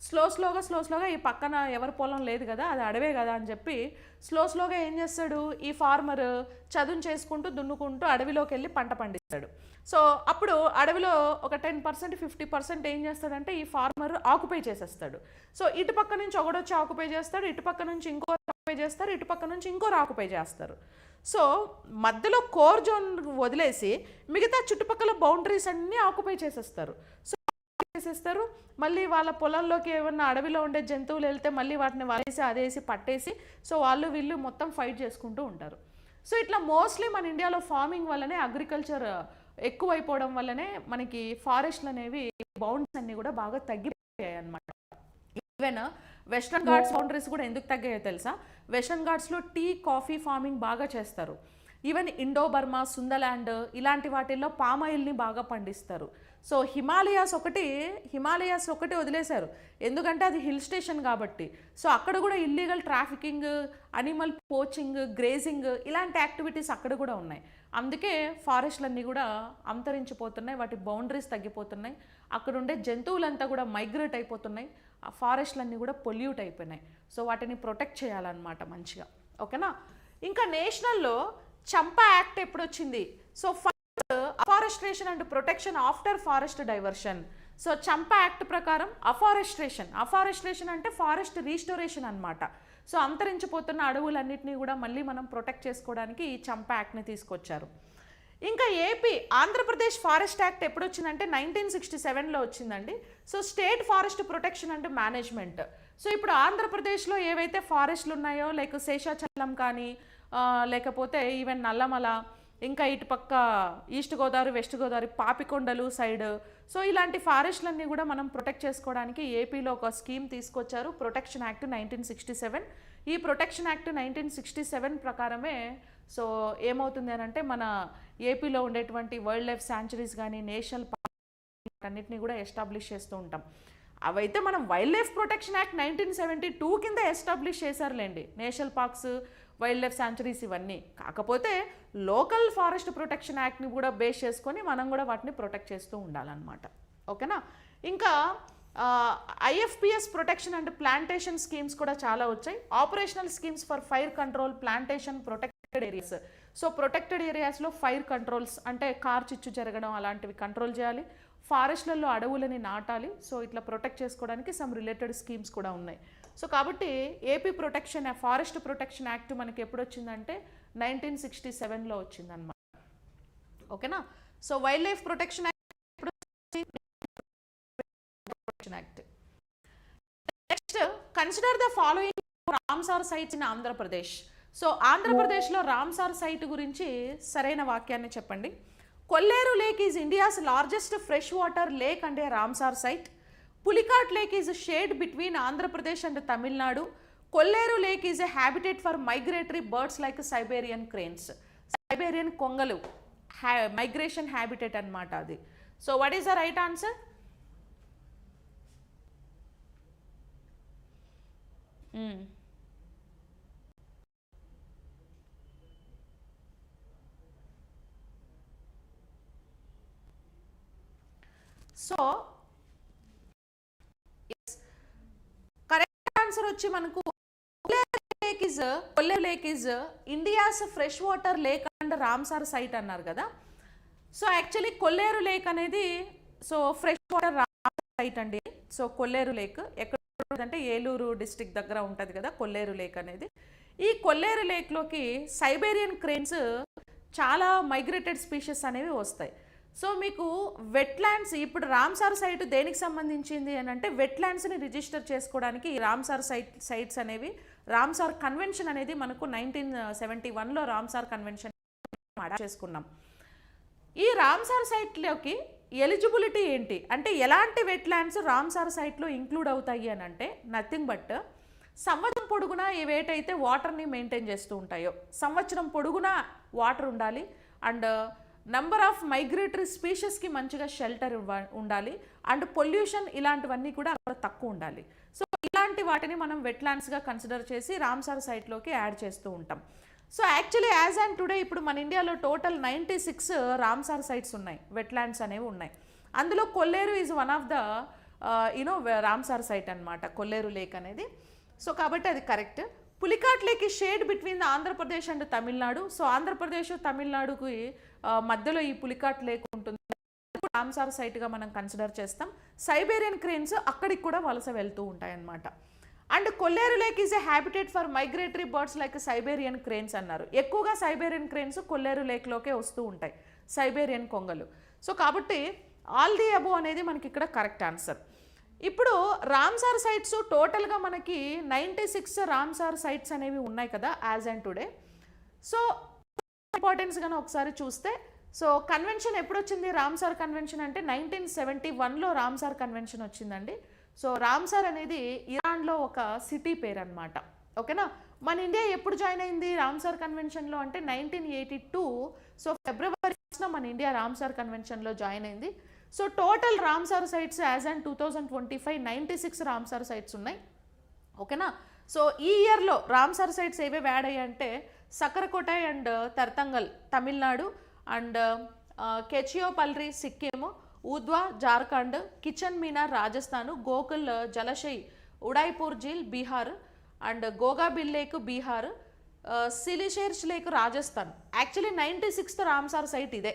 స్లోగా ఈ పక్కన ఎవరి పొలం లేదు కదా, అది అడవే కదా అని చెప్పి స్లోగా ఏం చేస్తాడు ఈ ఫార్మర్, చదును చేసుకుంటూ దున్నుకుంటూ అడవిలోకి వెళ్ళి పంట పండిస్తాడు. సో అప్పుడు అడవిలో ఒక 10% 50% ఏం చేస్తాడంటే ఈ ఫార్మర్ ఆక్యుపై చేసేస్తాడు. సో ఇటు పక్క నుంచి ఒకడొచ్చి ఆక్యుపై చేస్తాడు, ఇటు పక్క నుంచి ఇంకో ఆక్యుపై చేస్తారు, ఇటు పక్క నుంచి ఇంకో ఆక్యుపై చేస్తారు. సో మధ్యలో కోర్ జోన్ వదిలేసి మిగతా చుట్టుపక్కల బౌండరీస్ అన్నీ ఆక్యుపై చేసేస్తారు. సో చేసేస్తారు, మళ్ళీ వాళ్ళ పొలంలోకి ఏమన్నా అడవిలో ఉండే జంతువులు వెళ్తే మళ్ళీ వాటిని వాలేసి అదేసి పట్టేసి సో వీళ్ళు మొత్తం ఫైట్ చేసుకుంటూ ఉంటారు. సో ఇట్లా మోస్ట్లీ మన ఇండియాలో ఫార్మింగ్ వల్లనే, అగ్రికల్చర్ ఎక్కువైపోవడం వల్లనే మనకి ఫారెస్ట్లు అనేవి బౌండరీస్ అన్నీ కూడా బాగా తగ్గిపోయాయి అన్నమాట. ఈవెన్ వెస్ట్రన్ ఘాట్స్ బౌండరీస్ కూడా ఎందుకు తగ్గాయో తెలుసా? వెస్ట్రన్ ఘాట్స్లో టీ, కాఫీ ఫార్మింగ్ బాగా చేస్తారు. ఈవెన్ ఇండో బర్మా, సుందర్లాండ్ ఇలాంటి వాటిల్లో పామ్ ఆయిల్ని బాగా పండిస్తారు. సో హిమాలయాస్ ఒకటి వదిలేశారు, ఎందుకంటే అది హిల్ స్టేషన్ కాబట్టి. సో అక్కడ కూడా illegal trafficking, animal poaching, grazing ఇలాంటి యాక్టివిటీస్ అక్కడ కూడా ఉన్నాయి. అందుకే ఫారెస్ట్లన్నీ కూడా అంతరించిపోతున్నాయి, వాటి బౌండరీస్ తగ్గిపోతున్నాయి, అక్కడ ఉండే జంతువులంతా కూడా మైగ్రేట్ అయిపోతున్నాయి, ఆ ఫారెస్ట్లన్నీ కూడా పొల్యూట్ అయిపోయినాయి. సో వాటిని ప్రొటెక్ట్ చేయాలన్నమాట మంచిగా. ఓకేనా? ఇంకా నేషనల్లో చంపా యాక్ట్ ఎప్పుడు వచ్చింది? So afforestation and protection after forest diversion. So చంపా యాక్ట్ ప్రకారం అఫారెస్ట్రేషన్ అంటే ఫారెస్ట్ రీస్టోరేషన్ అన్నమాట. సో అంతరించిపోతున్న అడవులన్నింటినీ కూడా మళ్ళీ మనం ప్రొటెక్ట్ చేసుకోవడానికి ఈ చంపా యాక్ట్ని తీసుకొచ్చారు. ఇంకా ఆంధ్రప్రదేశ్ ఫారెస్ట్ యాక్ట్ ఎప్పుడు వచ్చిందంటే 1967లో వచ్చిందండి. So state forest protection and management. So ఇప్పుడు ఆంధ్రప్రదేశ్లో ఏవైతే ఫారెస్ట్లు ఉన్నాయో లైక్ శేషాచలం కానీ, లేకపోతే ఈవెన్ నల్లమల, ఇంకా ఇటుపక్క east Godavari, west Godavari, Papikondalu side, so ఇలాంటి ఫారెస్ట్లన్నీ కూడా మనం ప్రొటెక్ట్ చేసుకోవడానికి ఏపీలో ఒక స్కీమ్ తీసుకొచ్చారు, ప్రొటెక్షన్ యాక్ట్ 1967. ఈ ప్రొటెక్షన్ యాక్ట్ 1967 ప్రకారమే సో ఏమవుతుంది అని అంటే మన ఏపీలో ఉండేటువంటి వైల్డ్ లైఫ్ శాంచురీస్ కానీ, నేషనల్ పార్క్ అన్నిటినీ కూడా ఎస్టాబ్లిష్ చేస్తూ ఉంటాం. అవైతే మనం వైల్డ్ లైఫ్ ప్రొటెక్షన్ యాక్ట్ 1972 కింద ఎస్టాబ్లిష్ చేశారులేండి. National parks, wildlife sanctuaries ఇవన్నీ. కాకపోతే లోకల్ ఫారెస్ట్ ప్రొటెక్షన్ యాక్ట్ని కూడా బేస్ చేసుకొని మనం కూడా వాటిని ప్రొటెక్ట్ చేస్తూ ఉండాలన్నమాట. ఓకేనా. ఇంకా ఐఎఫ్పిఎస్ ప్రొటెక్షన్ అండ్ ప్లాంటేషన్ స్కీమ్స్ కూడా చాలా వచ్చాయి. Operational schemes for fire control, plantation, protected areas. So protected ఏరియాస్లో ఫైర్ కంట్రోల్స్ అంటే కార్ చిచ్చు జరగడం అలాంటివి కంట్రోల్ చేయాలి. ఫారెస్ట్లలో అడవులని నాటాలి. సో ఇట్లా ప్రొటెక్ట్ చేసుకోవడానికి సమ్ రిలేటెడ్ స్కీమ్స్ కూడా ఉన్నాయి. సో కాబట్టి ఏపీ ఫారెస్ట్ ప్రొటెక్షన్ యాక్ట్ మనకి ఎప్పుడు వచ్చిందంటే 1967లో వచ్చిందన్నమాట. ఓకేనా. So wild life protection act act. Next consider the following Ramsar sites in Andhra Pradesh. So ఆంధ్రప్రదేశ్లో రామ్సార్ సైట్ గురించి సరైన వాక్యాన్ని చెప్పండి. Kolleru lake is India's largest fresh water lake and a Ramsar site. Pulicat lake is shared between Andhra Pradesh and Tamil Nadu. Kolleru lake is a habitat for migratory birds like Siberian cranes. Siberian కొంగలు మైగ్రేషన్ హ్యాబిటేట్ అన్నమాట అది. So what is the right answer? So correct answer వచ్చి మనకు Kolleru lake is India's fresh water lake and Ramsar site అన్నారు కదా. సో యాక్చువల్లీ కొల్లేరు లేక్ అనేది ఫ్రెష్ వాటర్ రామ్సార్ సైట్ అండి. సో కొల్లేరు లేక్ ఎక్కడ అంటే ఏలూరు డిస్ట్రిక్ట్ దగ్గర ఉంటుంది కదా కొల్లేరు లేక్ అనేది. ఈ కొల్లేరు లేక్లోకి సైబేరియన్ క్రేన్స్ చాలా మైగ్రేటెడ్ స్పీషీస్ అనేవి వస్తాయి. సో మీకు వెట్లాండ్స్ ఇప్పుడు రామ్సార్ సైట్ దేనికి సంబంధించింది అని అంటే వెట్లాండ్స్ని రిజిస్టర్ చేసుకోవడానికి ఈ రామ్సార్ సైట్స్ అనేవి రామ్సార్ కన్వెన్షన్ అనేది మనకు 1971లో రామ్సార్ కన్వెన్షన్ చేసుకున్నాం. ఈ రామ్సార్ సైట్లోకి ఎలిజిబిలిటీ ఏంటి అంటే ఎలాంటి వెట్లాండ్స్ రామ్సార్ సైట్లో ఇంక్లూడ్ అవుతాయి అని అంటే నథింగ్ బట్ సంవత్సరం పొడుగునా ఏవేటైతే వాటర్ని మెయింటైన్ చేస్తూ ఉంటాయో సంవత్సరం పొడుగునా వాటర్ ఉండాలి. అండ్ నంబర్ ఆఫ్ మైగ్రేటరీ స్పీషీస్కి మంచిగా షెల్టర్ ఉండాలి. అండ్ పొల్యూషన్ ఇలాంటివన్నీ కూడా అక్కడ తక్కువ ఉండాలి. సో ఇలాంటి వాటిని మనం వెట్లాండ్స్గా కన్సిడర్ చేసి రామ్సార్ సైట్లోకి యాడ్ చేస్తూ ఉంటాం. So actually as and today ఇప్పుడు మన ఇండియాలో టోటల్ 96 రామ్సార్ సైట్స్ ఉన్నాయి, వెట్లాండ్స్ అనేవి ఉన్నాయి. అందులో Kolleru is one of the Ramsar site అనమాట, కొల్లేరు లేక్ అనేది. సో కాబట్టి అది correct. Pulicat lake is shared between the Andhra Pradesh and Tamil Nadu. So Andhra Pradesh తమిళనాడుకి మధ్యలో ఈ పులికాట్ లేక్ ఉంటుంది, రామ్సార్ సైట్గా మనం కన్సిడర్ చేస్తాం. సైబేరియన్ క్రేన్స్ అక్కడికి కూడా వలస వెళ్తూ ఉంటాయన్నమాట. And Kolleru lake is a habitat for migratory birds like Siberian cranes అన్నారు. ఎక్కువగా సైబేరియన్ క్రేన్స్ కొల్లేరు లేక్లోకే వస్తూ ఉంటాయి, సైబేరియన్ కొంగలు. సో కాబట్టి ఆల్ ది అబో అనేది మనకి ఇక్కడ కరెక్ట్ ఆన్సర్. ఇప్పుడు రామ్సార్ సైట్స్ టోటల్గా మనకి 96 రామ్సార్ సైట్స్ అనేవి ఉన్నాయి కదా as and today. So importance కానీ ఒకసారి చూస్తే సో కన్వెన్షన్ ఎప్పుడు వచ్చింది రామ్సార్ కన్వెన్షన్ అంటే 1971లో రామ్సార్ కన్వెన్షన్ వచ్చిందండి. సో రామ్సార్ అనేది ఇరాన్లో ఒక సిటీ పేరు అనమాట. ఓకేనా. మన ఇండియా ఎప్పుడు జాయిన్ అయింది రామ్సార్ కన్వెన్షన్లో అంటే 1982. సో ఫిబ్రవరి మన ఇండియా రామ్సార్ కన్వెన్షన్లో జాయిన్ అయింది. So total Ramsar sites as and 2025 96 Ramsar sites ఉన్నాయి. ఓకేనా. సో ఈ ఇయర్లో రామ్సార్ సైట్స్ ఏవేవి యాడ్ అయ్యాయంటే Sakkarakottai and Therthangal Tamil Nadu, and Khecheopalri Sikkim, Udhwa Jharkhand, Khichan Menar Rajasthan, Gokul Jalashay Udaipur Jheel Bihar, and Gogabeel lake Bihar, Siliserh lake Rajasthan. Actually 96th Ramsar site ఇదే.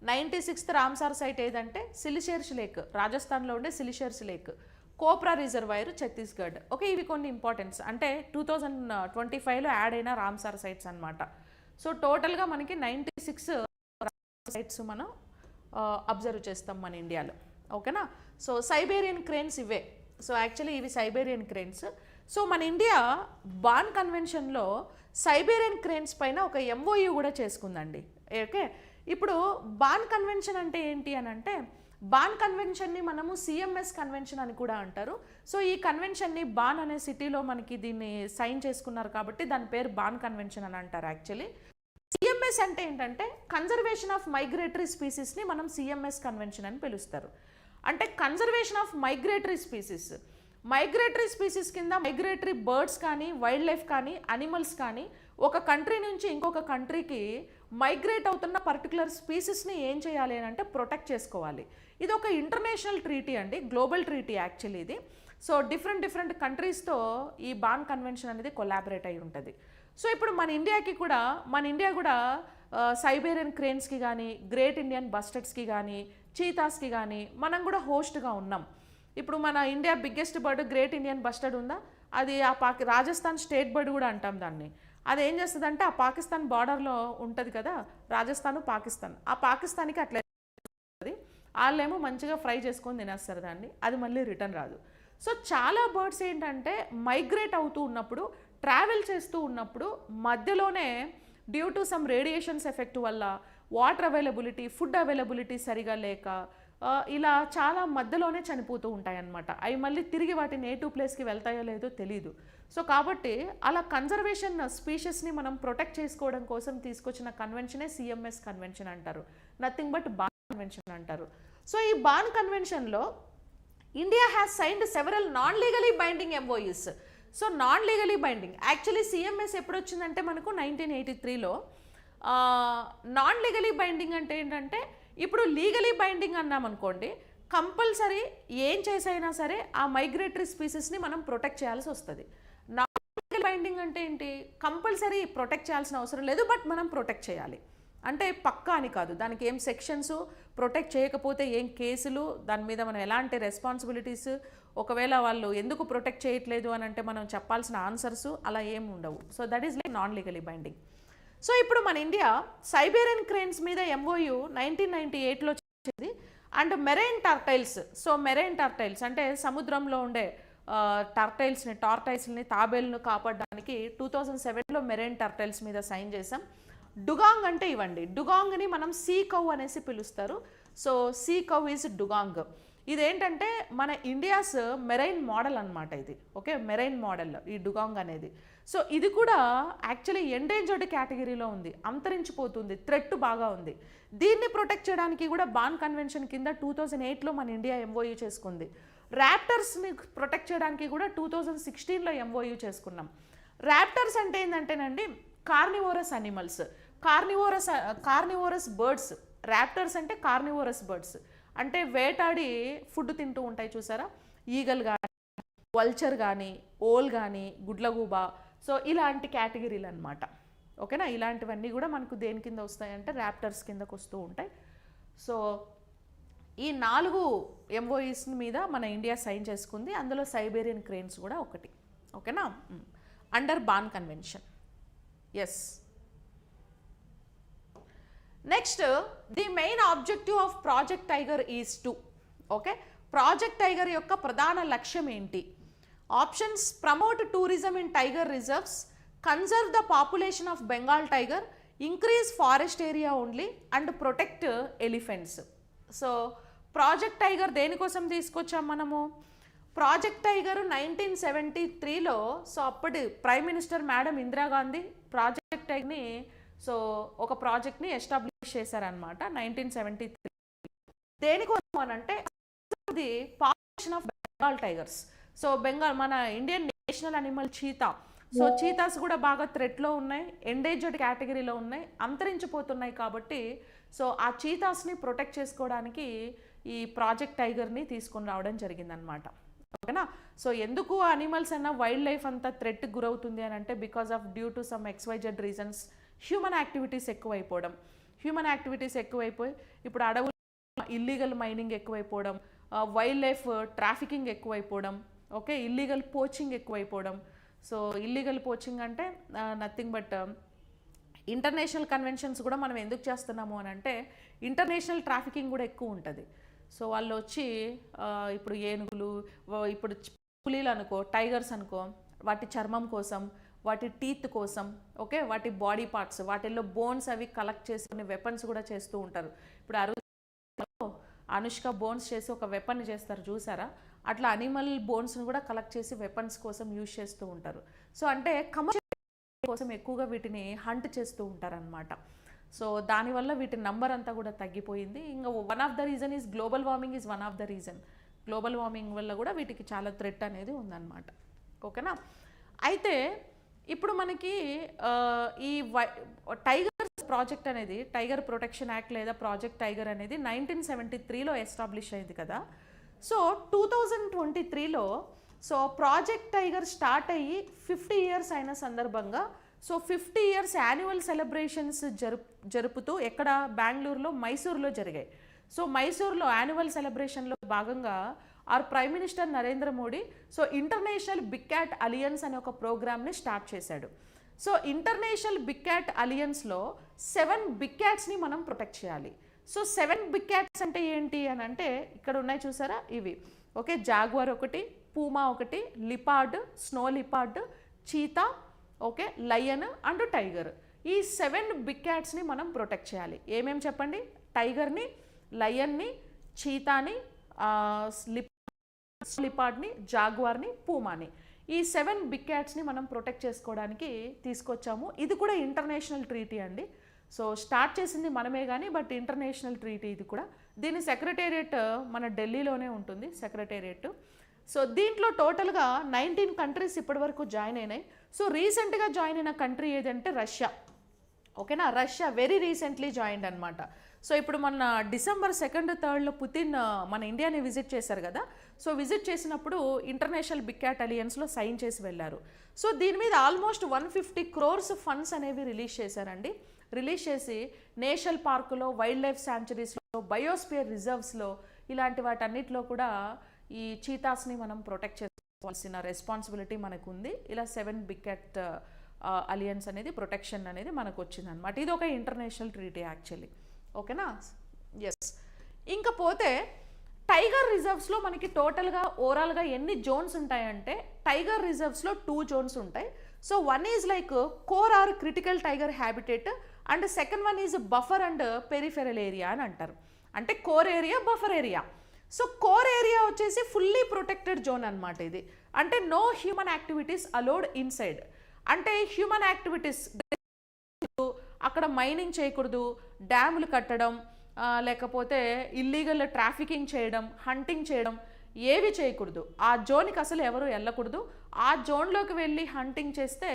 96th రామ్సార్ సైట్ ఏదంటే సిలిషేర్స్ లేక్, రాజస్థాన్లో ఉండే Siliserh lake, Kopra reservoir Chhattisgarh. Okay, ఇవి కొన్ని ఇంపార్టెన్స్ అంటే 2025లో యాడ్ అయిన రామ్సార్ సైట్స్ అనమాట. సో టోటల్గా మనకి 96 సైట్స్ మనం అబ్జర్వ్ చేస్తాం మన ఇండియాలో. ఓకేనా. సో సైబేరియన్ క్రేన్స్ ఇవే. సో యాక్చువల్లీ ఇవి సైబేరియన్ క్రేన్స్. సో మన ఇండియా బాన్ కన్వెన్షన్లో సైబేరియన్ క్రేన్స్ పైన ఒక MOU కూడా చేసుకుందండి. ఓకే, ఇప్పుడు బాన్ కన్వెన్షన్ అంటే ఏంటి అని అంటే బాన్ కన్వెన్షన్ని మనము CMS కన్వెన్షన్ అని కూడా అంటారు. సో ఈ కన్వెన్షన్ని బాన్ అనే సిటీలో మనకి దీన్ని సైన్ చేసుకున్నారు కాబట్టి దాని పేరు బాన్ కన్వెన్షన్ అని అంటారు. యాక్చువల్లీ CMS అంటే ఏంటంటే కన్జర్వేషన్ ఆఫ్ మైగ్రేటరీ స్పీసీస్ని మనం CMS కన్వెన్షన్ అని పిలుస్తారు. అంటే కన్జర్వేషన్ ఆఫ్ మైగ్రేటరీ స్పీసీస్ కింద మైగ్రేటరీ బర్డ్స్ కానీ వైల్డ్ లైఫ్ కానీ అనిమల్స్ కానీ ఒక కంట్రీ నుంచి ఇంకొక కంట్రీకి మైగ్రేట్ అవుతున్న పర్టికులర్ స్పీసీస్ని ఏం చేయాలి అని అంటే ప్రొటెక్ట్ చేసుకోవాలి. ఇది ఒక ఇంటర్నేషనల్ ట్రీటీ అండి, గ్లోబల్ ట్రీటీ యాక్చువల్లీ ఇది. సో డిఫరెంట్ కంట్రీస్తో ఈ బాన్ కన్వెన్షన్ అనేది కొలాబరేట్ అయి ఉంటుంది. సో ఇప్పుడు మన ఇండియా కూడా సైబేరియన్ క్రేన్స్కి కానీ, గ్రేట్ ఇండియన్ బస్టర్డ్స్కి కానీ, చీతాస్కి కానీ మనం కూడా హోస్ట్గా ఉన్నాం. ఇప్పుడు మన India biggest bird great Indian bustard ఉందా, అది ఆ రాజస్థాన్ స్టేట్ బర్డ్ కూడా అంటాం దాన్ని. అది ఏం చేస్తుందంటే ఆ పాకిస్తాన్ బార్డర్లో ఉంటుంది కదా, రాజస్థాన్ పాకిస్తాన్, ఆ పాకిస్తాన్కి అట్లా వాళ్ళేమో మంచిగా ఫ్రై చేసుకొని తినేస్తారు దాన్ని, అది మళ్ళీ రిటర్న్ రాదు. సో చాలా బర్డ్స్ ఏంటంటే మైగ్రేట్ అవుతూ ఉన్నప్పుడు, ట్రావెల్ చేస్తూ ఉన్నప్పుడు మధ్యలోనే due to some radiations effect వల్ల, వాటర్ అవైలబిలిటీ, ఫుడ్ అవైలబిలిటీ సరిగా లేక ఇలా చాలా మధ్యలోనే చనిపోతూ ఉంటాయి అన్నమాట. అవి మళ్ళీ తిరిగి వాటి నేటివ్ ప్లేస్కి వెళ్తాయో లేదో తెలీదు. సో కాబట్టి అలా కన్జర్వేషన్ స్పీషీస్ని మనం ప్రొటెక్ట్ చేసుకోవడం కోసం తీసుకొచ్చిన కన్వెన్షనే సిఎంఎస్ కన్వెన్షన్ అంటారు, నథింగ్ బట్ బాన్ కన్వెన్షన్ అంటారు. సో ఈ బాన్ కన్వెన్షన్లో India has signed several non legally binding MOUs. So non legally binding actually CMS ఎప్పుడు వచ్చిందంటే మనకు 1983లో. నాన్ లీగలీ బైండింగ్ అంటే ఏంటంటే, ఇప్పుడు లీగలీ బైండింగ్ అన్నామనుకోండి, కంపల్సరీ ఏం చేసైనా సరే ఆ మైగ్రేటరీ స్పీసెస్ని మనం ప్రొటెక్ట్ చేయాల్సి వస్తుంది. నాన్ లీగల్ బైండింగ్ అంటే ఏంటి, కంపల్సరీ ప్రొటెక్ట్ చేయాల్సిన అవసరం లేదు, బట్ మనం ప్రొటెక్ట్ చేయాలి. అంటే పక్కా అని కాదు, దానికి ఏం సెక్షన్స్, ప్రొటెక్ట్ చేయకపోతే ఏం కేసులు, దాని మీద మనం ఎలాంటి రెస్పాన్సిబిలిటీస్, ఒకవేళ వాళ్ళు ఎందుకు ప్రొటెక్ట్ చేయట్లేదు అని అంటే మనం చెప్పాల్సిన ఆన్సర్స్ అలా ఏం ఉండవు. So that is like non legally binding. So ఇప్పుడు మన ఇండియా సైబేరియన్ క్రేన్స్ మీద ఎంఓయూ 1998లో చేసింది. అండ్ మెరైన్ టర్టైల్స్, సో మెరైన్ టర్టైల్స్ అంటే సముద్రంలో ఉండే టార్టైల్స్ని తాబేల్ను కాపాడడానికి 2007లో మెరైన్ టర్టైల్స్ మీద సైన్ చేసాం. డుగాంగ్ అంటే ఇవ్వండి, డుగాంగ్ని మనం సీ కౌ అనేసి పిలుస్తారు. So sea cow is dugong. ఇదేంటంటే మన ఇండియాస్ మెరైన్ మోడల్ అనమాట ఇది. ఓకే, మెరైన్ మోడల్ ఈ డుగాంగ్ అనేది. సో ఇది కూడా యాక్చువల్లీ ఎండేంజర్డ్ కేటగిరీలో ఉంది, అంతరించిపోతుంది, థ్రెట్ బాగా ఉంది. దీన్ని ప్రొటెక్ట్ చేయడానికి కూడా బాన్ కన్వెన్షన్ కింద 2008లో మన ఇండియా ఎంఓయూ చేసుకుంది. ర్యాప్టర్స్ని ప్రొటెక్ట్ చేయడానికి కూడా 2016లో ఎంఓయూ చేసుకున్నాం. ర్యాప్టర్స్ అంటే ఏంటంటేనండి carnivorous animals, carnivorous birds. Raptors అంటే కార్నివోరస్ బర్డ్స్, అంటే వేటాడి ఫుడ్ తింటూ ఉంటాయి చూసారా, ఈగల్ కానీ, వల్చర్ కానీ, ఓల్ కానీ, గుడ్లగూబ. సో ఇలాంటి కేటగిరీలు అనమాట. ఓకేనా, ఇలాంటివన్నీ కూడా మనకు దేని కింద వస్తాయంటే ర్యాప్టర్స్ కిందకు వస్తూ ఉంటాయి. సో ఈ 4 ఎంఓఈస్ మీద మన ఇండియా సైన్ చేసుకుంది, అందులో సైబేరియన్ క్రేన్స్ కూడా ఒకటి. ఓకేనా, under Bonn convention. Yes, next the main objective of project tiger is to. Okay, project tiger యొక్క ప్రధాన లక్ష్యం ఏంటి? Options: promote tourism in tiger reserves, conserve the population of Bengal tiger, increase forest area only, and protect elephants. So project tiger దేనికోసం తీసుకొచ్చాం మనము? ప్రాజెక్ట్ టైగర్ 1973లో, సో అప్పటి prime minister madam Indira Gandhi project టైగర్ని, సో ఒక ప్రాజెక్ట్ని ఎస్టాబ్లిష్ చేశారనమాట 1973. దేనికోసం అని అంటే the population of Bengal tigers. So మన Indian national animal cheetah. So cheetahs కూడా బాగా థ్రెట్లో ఉన్నాయి, ఎండేంజర్డ్ కేటగిరీలో ఉన్నాయి, అంతరించిపోతున్నాయి. కాబట్టి సో ఆ చీతాస్ని ప్రొటెక్ట్ చేసుకోవడానికి ఈ ప్రాజెక్ట్ టైగర్ని తీసుకొని రావడం జరిగిందనమాట. ఓకేనా, సో ఎందుకు అనిమల్స్ అన్న వైల్డ్ లైఫ్ అంతా థ్రెట్కి గురవుతుంది అని అంటే because of due to some XYZ reasons, human activities ఎక్కువైపోవడం. హ్యూమన్ యాక్టివిటీస్ ఎక్కువైపోయి ఇప్పుడు అడవులు ఇల్లీగల్ మైనింగ్ ఎక్కువైపోవడం, వైల్డ్ లైఫ్ ట్రాఫికింగ్ ఎక్కువైపోవడం, ఓకే, ఇల్లీగల్ పోచింగ్ ఎక్కువైపోవడం. సో ఇల్లీగల్ పోచింగ్ అంటే నథింగ్ బట్ ఇంటర్నేషనల్ కన్వెన్షన్స్ కూడా మనం ఎందుకు చేస్తున్నాము అని అంటే ఇంటర్నేషనల్ ట్రాఫికింగ్ కూడా ఎక్కువ ఉంటుంది. సో వాళ్ళు వచ్చి ఇప్పుడు ఏనుగులు, ఇప్పుడు పులీలు అనుకో, టైగర్స్ అనుకో, వాటి చర్మం కోసం, వాటి టీత్ కోసం, ఓకే, వాటి బాడీ పార్ట్స్, వాటిల్లో బోన్స్ అవి కలెక్ట్ చేసుకుని వెపన్స్ కూడా చేస్తూ ఉంటారు. ఇప్పుడు అనుష్క బోన్స్ చేసి ఒక వెపన్ చేస్తారు చూసారా, అట్లా అనిమల్ బోన్స్ని కూడా కలెక్ట్ చేసి వెపన్స్ కోసం యూజ్ చేస్తూ ఉంటారు. సో అంటే కమర్షియల్ కోసం ఎక్కువగా వీటిని హంట్ చేస్తూ ఉంటారనమాట. సో దానివల్ల వీటి నంబర్ అంతా కూడా తగ్గిపోయింది. ఇంకా one of the reason is global warming is one of the reason. Global warming వల్ల కూడా వీటికి చాలా థ్రెట్ అనేది ఉందన్నమాట. ఓకేనా, అయితే ఇప్పుడు మనకి ఈ టైగర్ ప్రాజెక్ట్ అనేది టైగర్ ప్రొటెక్షన్ యాక్ట్ లేదా ప్రాజెక్ట్ టైగర్ అనేది 1973లో ఎస్టాబ్లిష్ అయింది కదా. సో 2023లో సో ప్రాజెక్ట్ టైగర్ స్టార్ట్ అయ్యి 50 ఇయర్స్ అయిన సందర్భంగా సో 50 ఇయర్స్ యాన్యువల్ సెలబ్రేషన్స్ జరుపుతూ ఎక్కడ బెంగళూరులో మైసూర్లో జరిగాయి. సో మైసూర్లో యాన్యువల్ సెలబ్రేషన్లో భాగంగా our prime minister Narendra Modi so international big cat alliance అనే ఒక ప్రోగ్రామ్ని స్టార్ట్ చేశాడు. సో ఇంటర్నేషనల్ బిగ్ క్యాట్ అలియన్స్లో 7 బిగ్ క్యాట్స్ని మనం ప్రొటెక్ట్ చేయాలి. సో 7 బిగ్ క్యాట్స్ అంటే ఏంటి అని అంటే ఇక్కడ ఉన్నాయి చూసారా ఇవి. ఓకే, జాగ్వార్ ఒకటి, పూమా ఒకటి, leopard, snow leopard, cheetah, okay, lion and tiger. ఈ 7 బిగ్ క్యాట్స్ని మనం ప్రొటెక్ట్ చేయాలి. ఏమేమి చెప్పండి? టైగర్ని, లయన్ని, చీతాని, లిపార్డ్ని, జాగ్వార్ని, పూమాని. ఈ 7 బిగ్ క్యాట్స్ని మనం ప్రొటెక్ట్ చేసుకోవడానికి తీసుకొచ్చాము. ఇది కూడా ఇంటర్నేషనల్ ట్రీటీ అండి. సో స్టార్ట్ చేసింది మనమే కానీ బట్ ఇంటర్నేషనల్ ట్రీటీ ఇది కూడా. దీని సెక్రటేరియట్ మన ఢిల్లీలోనే ఉంటుంది సెక్రటేరియట్. సో దీంట్లో టోటల్గా 19 కంట్రీస్ ఇప్పటివరకు జాయిన్ అయినాయి. సో రీసెంట్గా జాయిన్ అయిన కంట్రీ ఏదంటే రష్యా. ఓకేనా, రష్యా వెరీ రీసెంట్లీ జాయిన్డ్ అనమాట. సో ఇప్పుడు మన December 2, 3 పుతిన్ మన ఇండియాని విజిట్ చేశారు కదా. సో విజిట్ చేసినప్పుడు ఇంటర్నేషనల్ బిగ్ క్యాట్ అలియన్స్లో సైన్ చేసి వెళ్ళారు. సో దీని మీద ఆల్మోస్ట్ 150 crores ఫండ్స్ అనేవి రిలీజ్ చేశారండి. రిలీజ్ చేసి నేషనల్ పార్కులో, వైల్డ్ లైఫ్ శాంచురీస్లో, బయోస్పియర్ రిజర్వ్స్లో ఇలాంటి వాటన్నిటిలో కూడా ఈ చీతాస్ని మనం ప్రొటెక్ట్ చేసుకోవాల్సిన రెస్పాన్సిబిలిటీ మనకు ఉంది. ఇలా 7 బిగ్ క్యాట్ అలియన్స్ అనేది ప్రొటెక్షన్ అనేది మనకు వచ్చింది అనమాట. ఇది ఒక ఇంటర్నేషనల్ ట్రీటీ యాక్చువల్లీ. ఓకేనా, ఎస్. ఇంకా పోతే టైగర్ రిజర్వ్స్లో మనకి టోటల్గా ఓవరాల్గా ఎన్ని జోన్స్ ఉంటాయంటే టైగర్ రిజర్వ్స్లో 2 జోన్స్ ఉంటాయి. So one is like core or critical tiger habitat and second one is buffer and peripheral area అని అంటారు. అంటే core area, buffer area. So core area వచ్చేసి ఫుల్లీ ప్రొటెక్టెడ్ జోన్ అనమాట ఇది. అంటే no human activities allowed inside. అంటే హ్యూమన్ యాక్టివిటీస్ అక్కడ మైనింగ్ చేయకూడదు, డ్యాములు కట్టడం, లేకపోతే ఇల్లీగల్ ట్రాఫికింగ్ చేయడం, హంటింగ్ చేయడం ఏవి చేయకూడదు. ఆ జోన్కి అసలు ఎవరు వెళ్ళకూడదు. ఆ జోన్లోకి వెళ్ళి హంటింగ్ చేస్తే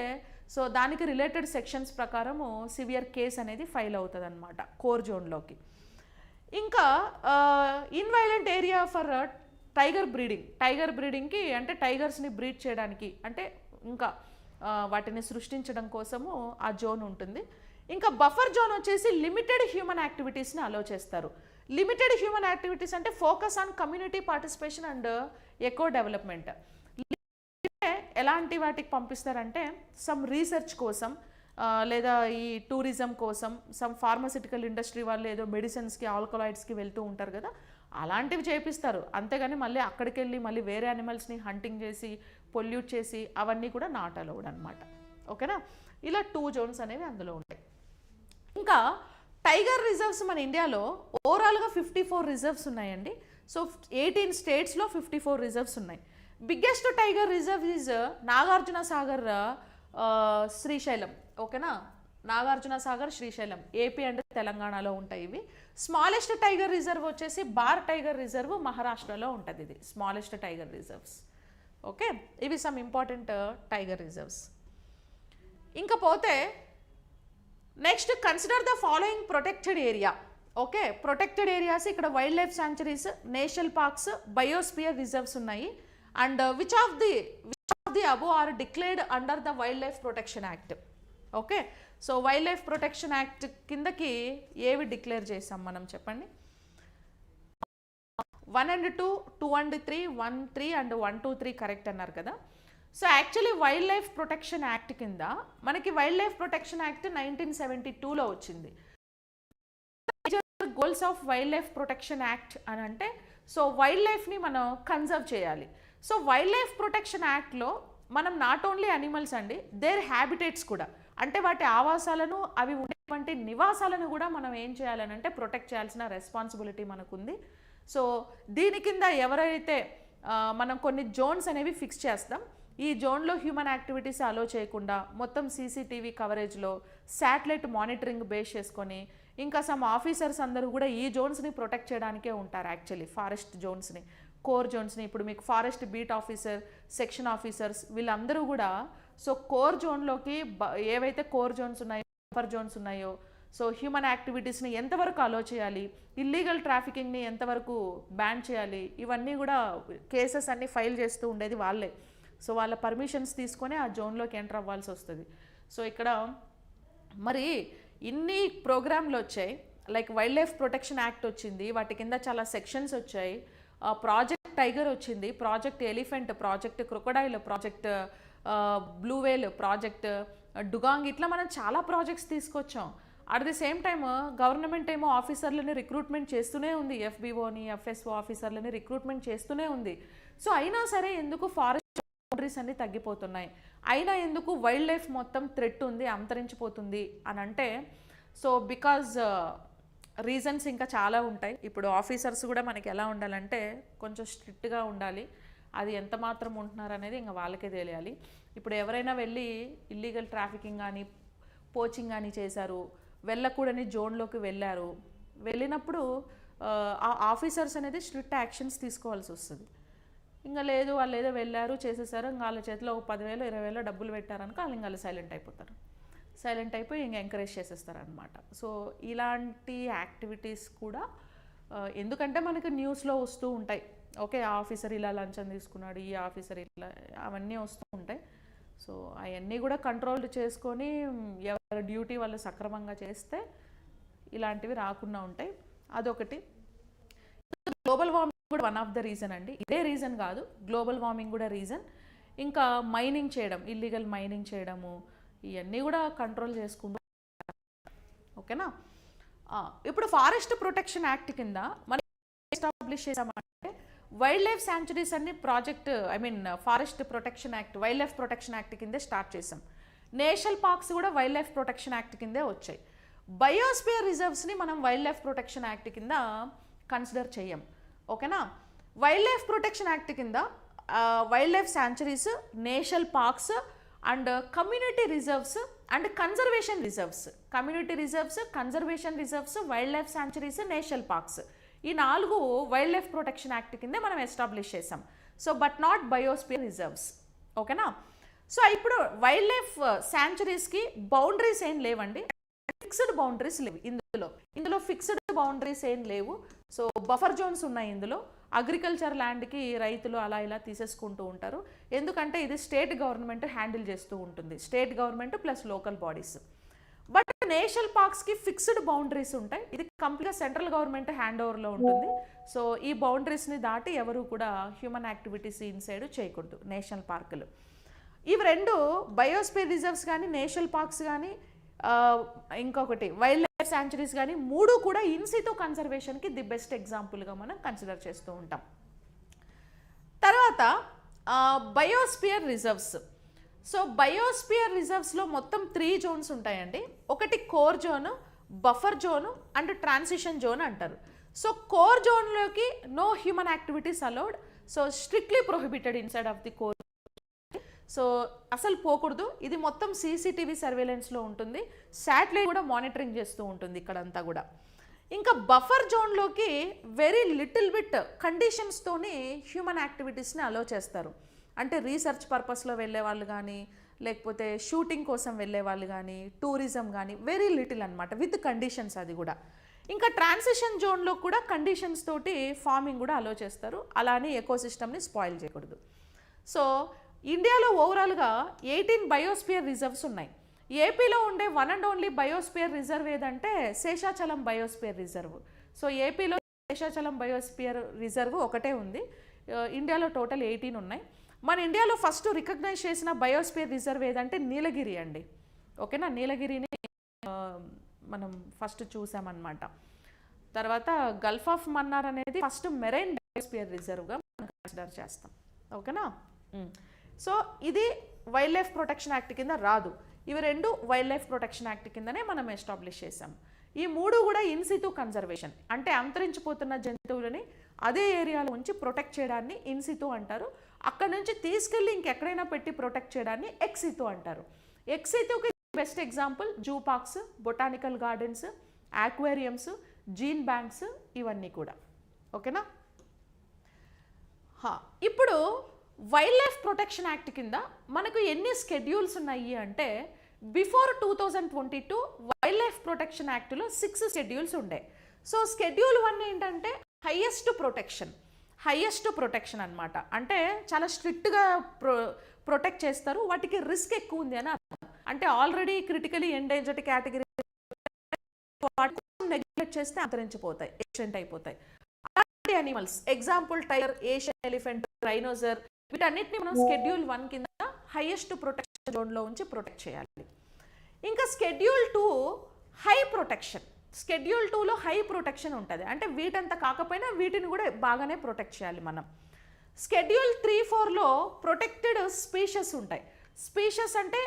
సో దానికి రిలేటెడ్ సెక్షన్స్ ప్రకారము సివియర్ కేస్ అనేది ఫైల్ అవుతుంది అనమాట కోర్ జోన్లోకి. ఇంకా inviolate area for tiger breeding. Tiger బ్రీడింగ్కి అంటే టైగర్స్ని బ్రీడ్ చేయడానికి అంటే ఇంకా వాటిని సృష్టించడం కోసము ఆ జోన్ ఉంటుంది. ఇంకా బఫర్ జోన్ వచ్చేసి లిమిటెడ్ హ్యూమన్ యాక్టివిటీస్ని అలో చేస్తారు. లిమిటెడ్ హ్యూమన్ యాక్టివిటీస్ అంటే focus on community participation and eco development. ఎలాంటి వాటికి పంపిస్తారంటే సమ్ రీసెర్చ్ కోసం లేదా ఈ టూరిజం కోసం, సమ్ ఫార్మసిటికల్ ఇండస్ట్రీ వాళ్ళు ఏదో మెడిసిన్స్కి, ఆల్కలాయిడ్స్కి వెళ్తూ ఉంటారు కదా, అలాంటివి చేపిస్తారు. అంతేగాని మళ్ళీ అక్కడికి వెళ్ళి మళ్ళీ వేరే యానిమల్స్ని హంటింగ్ చేసి పొల్యూట్ చేసి అవన్నీ కూడా నాట్ అలౌడ్ అనమాట. ఓకేనా, ఇలా 2 జోన్స్ అనేవి అందులో ఉంటాయి. ఇంకా టైగర్ రిజర్వ్స్ మన ఇండియాలో ఓవరాల్గా 54 రిజర్వ్స్ ఉన్నాయండి. సో 18 స్టేట్స్లో 54 రిజర్వ్స్ ఉన్నాయి. Biggest tiger reserve is Nagarjuna Sagar Srisailam. ఓకేనా, నాగార్జున సాగర్ శ్రీశైలం ఏపీ అండ్ తెలంగాణలో ఉంటాయి ఇవి. స్మాలెస్ట్ టైగర్ రిజర్వ్ వచ్చేసి బార్ టైగర్ రిజర్వ్ మహారాష్ట్రలో ఉంటుంది. ఇది స్మాలెస్ట్ టైగర్ రిజర్వ్స్. ఓకే, ఇవి సమ్ ఇంపార్టెంట్ టైగర్ రిజర్వ్స్. ఇంకా పోతే next consider the following protected area. Okay, protected areas ఇక్కడ wildlife sanctuaries, national parks, biosphere reserves ఉన్నాయి. And which of the above are declared under the wild life protection act. Okay, so wild life protection act కిందకి ఏవి డిక్లేర్ చేసాం మనం చెప్పండి? 1 and 2, 2 and 3, 1, 3 and 1, 2, 3 కరెక్ట్ అన్నారు కదా. So actually wild life protection act కింద మనకి వైల్డ్ లైఫ్ ప్రొటెక్షన్ యాక్ట్ 1972లో వచ్చింది. Goals of wild life protection act అని అంటే సో వైల్డ్ లైఫ్ని మనం కన్జర్వ్ చేయాలి. సో వైల్డ్ లైఫ్ ప్రొటెక్షన్ యాక్ట్లో మనం నాట్ ఓన్లీ అనిమల్స్ అండి, దేర్ హ్యాబిటేట్స్ కూడా అంటే వాటి ఆవాసాలను, అవి ఉండేటువంటి నివాసాలను కూడా మనం ఏం చేయాలని అంటే ప్రొటెక్ట్ చేయాల్సిన రెస్పాన్సిబిలిటీ మనకుంది. సో దీని కింద ఎవరైతే మనం కొన్ని జోన్స్ అనేవి ఫిక్స్ చేస్తాం. ఈ జోన్లో హ్యూమన్ యాక్టివిటీస్ అలో చేయకుండా మొత్తం సీసీటీవీ కవరేజ్లో శాటిలైట్ మానిటరింగ్ బేస్ చేసుకొని ఇంకా సమ్ ఆఫీసర్స్ అందరూ కూడా ఈ జోన్స్ని ప్రొటెక్ట్ చేయడానికే ఉంటారు. యాక్చువల్లీ ఫారెస్ట్ జోన్స్ని, కోర్ జోన్స్ని ఇప్పుడు మీకు forest beat officer, section officers వీళ్ళందరూ కూడా సో కోర్ జోన్లోకి ఏవైతే కోర్ జోన్స్ ఉన్నాయో, బఫర్ జోన్స్ ఉన్నాయో, సో హ్యూమన్ యాక్టివిటీస్ని ఎంతవరకు అలో చేయాలి, ఇల్లీగల్ ట్రాఫికింగ్ని ఎంతవరకు బ్యాన్ చేయాలి, ఇవన్నీ కూడా కేసెస్ అన్నీ ఫైల్ చేస్తూ ఉండేది వాళ్ళే. సో వాళ్ళ పర్మిషన్స్ తీసుకొని ఆ జోన్లోకి ఎంటర్ అవ్వాల్సి వస్తుంది. సో ఇక్కడ మరి ఇన్ని ప్రోగ్రాంలు వచ్చాయి, like wild life protection act వచ్చింది, వాటి కింద చాలా సెక్షన్స్ వచ్చాయి, ప్రాజెక్ట్ టైగర్ వచ్చింది, project elephant, project crocodile, project blue వేల్, ప్రాజెక్ట్ డుగాంగ్, ఇట్లా మనం చాలా ప్రాజెక్ట్స్ తీసుకొచ్చాం. At the same time government ఏమో ఆఫీసర్లని రిక్రూట్మెంట్ చేస్తూనే ఉంది, ఎఫ్బిఓని ఎఫ్ఎస్ఓ ఆఫీసర్లని రిక్రూట్మెంట్ చేస్తూనే ఉంది. సో అయినా సరే ఎందుకు ఫారెస్ట్ బౌండరీస్ అన్నీ తగ్గిపోతున్నాయి, అయినా ఎందుకు వైల్డ్ లైఫ్ మొత్తం థ్రెట్ ఉంది, అంతరించిపోతుంది అని అంటే, సో బికాజ్ రీజన్స్ ఇంకా చాలా ఉంటాయి. ఇప్పుడు ఆఫీసర్స్ కూడా మనకి ఎలా ఉండాలంటే కొంచెం స్ట్రిక్ట్గా ఉండాలి, అది ఎంత మాత్రం ఉంటున్నారు అనేది ఇంకా వాళ్ళకే తెలియాలి. ఇప్పుడు ఎవరైనా వెళ్ళి ఇల్లీగల్ ట్రాఫికింగ్ కానీ పోచింగ్ కానీ చేశారు, వెళ్ళకూడని జోన్లోకి వెళ్ళారు, వెళ్ళినప్పుడు ఆ ఆఫీసర్స్ అనేది స్ట్రిక్ట్ యాక్షన్స్ తీసుకోవాల్సి వస్తుంది. ఇంకా లేదు వాళ్ళు ఏదో వెళ్ళారు చేసేసారు, ఇంకా వాళ్ళ చేతిలో 10,000 20,000 డబ్బులు పెట్టారనుకో వాళ్ళు ఇంకా సైలెంట్ అయిపోతారు, సైలెంట్ అయిపోయి ఇంకా ఎంకరేజ్ చేసేస్తారనమాట. సో ఇలాంటి యాక్టివిటీస్ కూడా ఎందుకంటే మనకి న్యూస్లో వస్తూ ఉంటాయి, ఓకే ఆ ఆఫీసర్ ఇలా లంచం తీసుకున్నాడు, ఈ ఆఫీసర్ ఇట్లా, అవన్నీ వస్తూ ఉంటాయి. సో అవన్నీ కూడా కంట్రోల్ చేసుకొని ఎవరి డ్యూటీ వాళ్ళు సక్రమంగా చేస్తే ఇలాంటివి రాకుండా ఉంటాయి. అదొకటి. గ్లోబల్ వార్మింగ్ కూడా వన్ ఆఫ్ ద రీజన్ అండి, ఇదే రీజన్ కాదు, గ్లోబల్ వార్మింగ్ కూడా రీజన్. ఇంకా మైనింగ్ చేయడం, ఇల్లీగల్ మైనింగ్ చేయడము, ఇవన్నీ కూడా కంట్రోల్ చేసుకుంటూ, ఓకేనా. ఇప్పుడు ఫారెస్ట్ ప్రొటెక్షన్ యాక్ట్ కింద మనం ఎస్టాబ్లిష్ చేసామంటే వైల్డ్ లైఫ్ శాంచురీస్ అన్ని project forest protection act, wild life protection act కిందే స్టార్ట్ చేసాం. నేషనల్ పార్క్స్ కూడా వైల్డ్ లైఫ్ ప్రొటెక్షన్ యాక్ట్ కిందే వచ్చాయి. బయోస్పియర్ రిజర్వ్స్ని మనం వైల్డ్ లైఫ్ ప్రొటెక్షన్ యాక్ట్ కింద కన్సిడర్ చేయం, ఓకేనా. వైల్డ్ లైఫ్ ప్రొటెక్షన్ యాక్ట్ కింద wild life sanctuaries, national parks and community reserves and conservation reserves, community reserves, conservation reserves, wild life sanctuaries, national parks, ఈ 4 వైల్డ్ లైఫ్ ప్రొటెక్షన్ యాక్ట్ కిందే మనం ఎస్టాబ్లిష్ చేసాం. So but not biosphere reserves, ఓకేనా. సో ఇప్పుడు వైల్డ్ లైఫ్ శాంచురీస్కి బౌండరీస్ ఏం లేవండి, ఫిక్స్డ్ బౌండరీస్ లేవు ఇందులో ఫిక్స్డ్ బౌండరీస్ ఏం లేవు. సో బఫర్ జోన్స్ ఉన్నాయి ఇందులో. అగ్రికల్చర్ ల్యాండ్కి రైతులు అలా ఇలా తీసేసుకుంటూ ఉంటారు, ఎందుకంటే ఇది స్టేట్ గవర్నమెంట్ హ్యాండిల్ చేస్తూ ఉంటుంది, state government plus local bodies. But national పార్క్స్కి ఫిక్స్డ్ బౌండరీస్ ఉంటాయి, ఇది కంప్లీట్గా సెంట్రల్ గవర్నమెంట్ హ్యాండ్ ఓవర్లో ఉంటుంది. సో ఈ బౌండరీస్ని దాటి ఎవరు కూడా హ్యూమన్ యాక్టివిటీస్ ఇన్సైడ్ చేయకూడదు నేషనల్ పార్కులు. ఇవి 2 బయోస్పియర్ రిజర్వ్స్ కానీ, నేషనల్ పార్క్స్ కానీ, ఇంకొకటి వైల్డ్ లైఫ్ శాంచురీస్ కానీ, 3 కూడా ఇన్సిటూ కన్జర్వేషన్కి ది బెస్ట్ ఎగ్జాంపుల్గా మనం కన్సిడర్ చేస్తూ ఉంటాం. తర్వాత బయోస్పియర్ రిజర్వ్స్. సో బయోస్పియర్ రిజర్వ్స్లో మొత్తం 3 జోన్స్ ఉంటాయండి. ఒకటి core zone, buffer zone and transition zone అంటారు. సో కోర్ జోన్లోకి no human activities allowed, so strictly prohibited inside of the core. So అసలు పోకూడదు, ఇది మొత్తం సీసీటీవీ సర్వేలెన్స్లో ఉంటుంది, శాటిలైట్ కూడా మానిటరింగ్ చేస్తూ ఉంటుంది ఇక్కడంతా కూడా. ఇంకా బఫర్ జోన్లోకి వెరీ లిటిల్ బిట్ కండిషన్స్తోని హ్యూమన్ యాక్టివిటీస్ని అలో చేస్తారు. అంటే రీసెర్చ్ పర్పస్లో వెళ్ళే వాళ్ళు కానీ, లేకపోతే షూటింగ్ కోసం వెళ్ళే వాళ్ళు కానీ, టూరిజం కానీ, వెరీ లిటిల్ అనమాట, విత్ కండిషన్స్ అది కూడా. ఇంకా ట్రాన్సిషన్ జోన్లో కూడా కండిషన్స్ తోటి ఫార్మింగ్ కూడా అలో చేస్తారు, అలానే ఎకోసిస్టమ్ని స్పాయిల్ చేయకూడదు. సో ఇండియాలో ఓవరాల్గా 18 బయోస్పియర్ రిజర్వ్స్ ఉన్నాయి. ఏపీలో ఉండే one and only biosphere reserve ఏదంటే శేషాచలం బయోస్పియర్ రిజర్వ్. సో ఏపీలో శేషాచలం బయోస్పియర్ రిజర్వ్ ఒకటే ఉంది, ఇండియాలో టోటల్ 18 ఉన్నాయి. మన ఇండియాలో ఫస్ట్ రికగ్నైజ్ చేసిన బయోస్పియర్ రిజర్వ్ ఏదంటే నీలగిరి అండి, ఓకేనా. నీలగిరిని మనం ఫస్ట్ చూసామన్నమాట. తర్వాత గల్ఫ్ ఆఫ్ మన్నార్ అనేది ఫస్ట్ మెరైన్ బయోస్పియర్ రిజర్వ్గా మనం కన్సిడర్ చేస్తాం, ఓకేనా. సో ఇది వైల్డ్ లైఫ్ ప్రొటెక్షన్ యాక్ట్ కింద రాదు, ఇవి 2 వైల్డ్ లైఫ్ ప్రొటెక్షన్ యాక్ట్ కిందనే మనం ఎస్టాబ్లిష్ చేసాం. ఈ 3 కూడా ఇన్సిటూ కన్జర్వేషన్, అంటే అంతరించిపోతున్న జంతువులని అదే ఏరియాలో ఉంచి ప్రొటెక్ట్ చేయడాన్ని ఇన్సిటూ అంటారు. అక్కడ నుంచి తీసుకెళ్ళి ఇంకెక్కడైనా పెట్టి ప్రొటెక్ట్ చేయడాన్ని ఎక్సిటూ అంటారు. ఎక్సిటూకి best example zoo parks, botanical gardens, aquariums, gene banks, ఇవన్నీ కూడా, ఓకేనా. ఇప్పుడు వైల్డ్ లైఫ్ ప్రొటెక్షన్ యాక్ట్ కింద మనకు ఎన్ని స్కెడ్యూల్స్ ఉన్నాయి అంటే బిఫోర్ 2022 వైల్డ్ లైఫ్ ప్రొటెక్షన్ యాక్ట్లో 6 స్కెడ్యూల్స్ ఉండే. సో స్కెడ్యూల్ 1 ఏంటంటే హైయెస్ట్ ప్రొటెక్షన్ అనమాట. అంటే చాలా స్ట్రిక్ట్గా ప్రొటెక్ట్ చేస్తారు, వాటికి రిస్క్ ఎక్కువ ఉంది అని అర్థం. అంటే already critically endangered category neglect చేస్తే అంతరించిపోతాయి, ఎక్స్టెంట్ అయిపోతాయి. అలాంటి animals example tiger, Asian elephant, రైనోసర్, వీటన్నిటిని మనం స్కెడ్యూల్ 1 కింద హైయెస్ట్ ప్రొటెక్షన్ జోన్లో ఉంచి ప్రొటెక్ట్ చేయాలి. ఇంకా స్కెడ్యూల్ 2 హై ప్రొటెక్షన్. స్కెడ్యూల్ 2లో హై ప్రొటెక్షన్ ఉంటుంది, అంటే వీటంతా కాకపోయినా వీటిని కూడా బాగానే ప్రొటెక్ట్ చేయాలి మనం. స్కెడ్యూల్ 3-4లో ప్రొటెక్టెడ్ స్పీషీస్ ఉంటాయి. స్పీషీస్ అంటే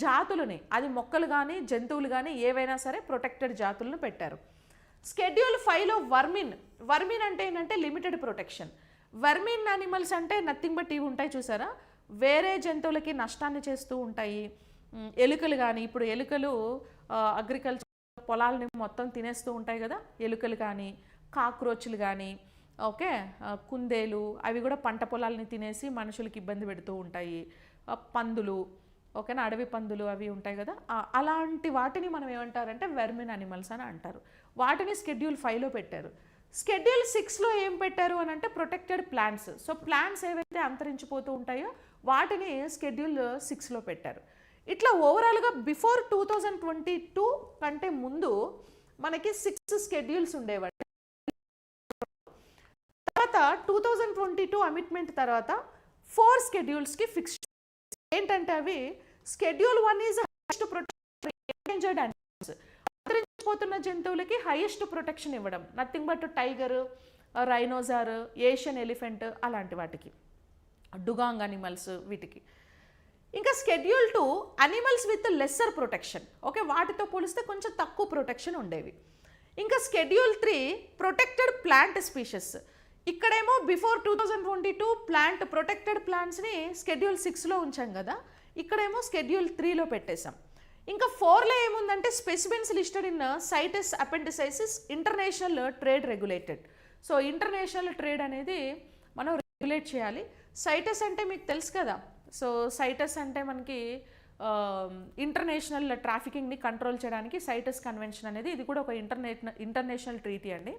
జాతులని, అది మొక్కలు కానీ జంతువులు కానీ ఏవైనా సరే ప్రొటెక్టెడ్ జాతులను పెట్టారు. స్కెడ్యూల్ 5లో వర్మిన్ అంటే ఏంటంటే లిమిటెడ్ ప్రొటెక్షన్. వర్మిన్ యానిమల్స్ అంటే నథింగ్ బట్ ఇవి ఉంటాయి చూసారా, వేరే జంతువులకి నష్టాన్ని చేస్తూ ఉంటాయి. ఎలుకలు కానీ, ఇప్పుడు ఎలుకలు అగ్రికల్చర్ పొలాలని మొత్తం తినేస్తూ ఉంటాయి కదా, ఎలుకలు కానీ, కాక్రోచ్లు కానీ, ఓకే, కుందేలు, అవి కూడా పంట పొలాలని తినేసి మనుషులకి ఇబ్బంది పెడుతూ ఉంటాయి. పందులు, ఓకేనా, అడవి పందులు అవి ఉంటాయి కదా, అలాంటి వాటిని మనం ఏమంటారంటే వెర్మిన్ అనిమల్స్ అని అంటారు. వాటిని స్కెడ్యూల్ 5లో పెట్టారు. స్కెడ్యూల్ 6లో ఏం పెట్టారు అని అంటే ప్రొటెక్టెడ్ ప్లాంట్స్. సో ప్లాంట్స్ ఏవైతే అంతరించిపోతూ ఉంటాయో వాటిని స్కెడ్యూల్ 6లో పెట్టారు. ఇట్లా ఓవరాల్గా బిఫోర్ 2022 కంటే ముందు మనకి 6 స్కెడ్యూల్స్ ఉండేవాటి. తర్వాత 2022 అమిట్మెంట్ తర్వాత 4 స్కెడ్యూల్స్కి ఫిక్స్. ఏంటంటే అవి schedule 1 is highest protection endangered animals, అంతరించిపోతున్న జంతువులకి హైయెస్ట్ ప్రొటెక్షన్ ఇవ్వడం, nothing but tiger, రైనోసార్, Asian elephant అలాంటి వాటికి, డుగాంగ్ అనిమల్స్ వీటికి. ఇంకా schedule 2 animals with lesser protection, okay, వాటితో పోలిస్తే కొంచెం తక్కువ ప్రొటెక్షన్ ఉండేవి. ఇంకా స్కెడ్యూల్ 3 ప్రొటెక్టెడ్ ప్లాంట్ స్పీషీస్. ఇక్కడేమో బిఫోర్ 2022 ప్లాంట్ ప్రొటెక్టెడ్ ప్లాంట్స్ని స్కెడ్యూల్ 6లో ఉంచాం కదా, ఇక్కడేమో స్కెడ్యూల్ 3లో పెట్టేశాం. ఇంకా 4లో ఏముందంటే specimens listed in CITES అపెండిసైసిస్ international trade regulated. So international trade అనేది మనం రెగ్యులేట్ చేయాలి. సైటస్ అంటే మీకు తెలుసు కదా, సో సైటస్ అంటే మనకి ఇంటర్నేషనల్ ట్రాఫికింగ్ని కంట్రోల్ చేయడానికి సైటస్ కన్వెన్షన్ అనేది, ఇది కూడా ఒక ఇంటర్నేషనల్ ట్రీటీ అండి.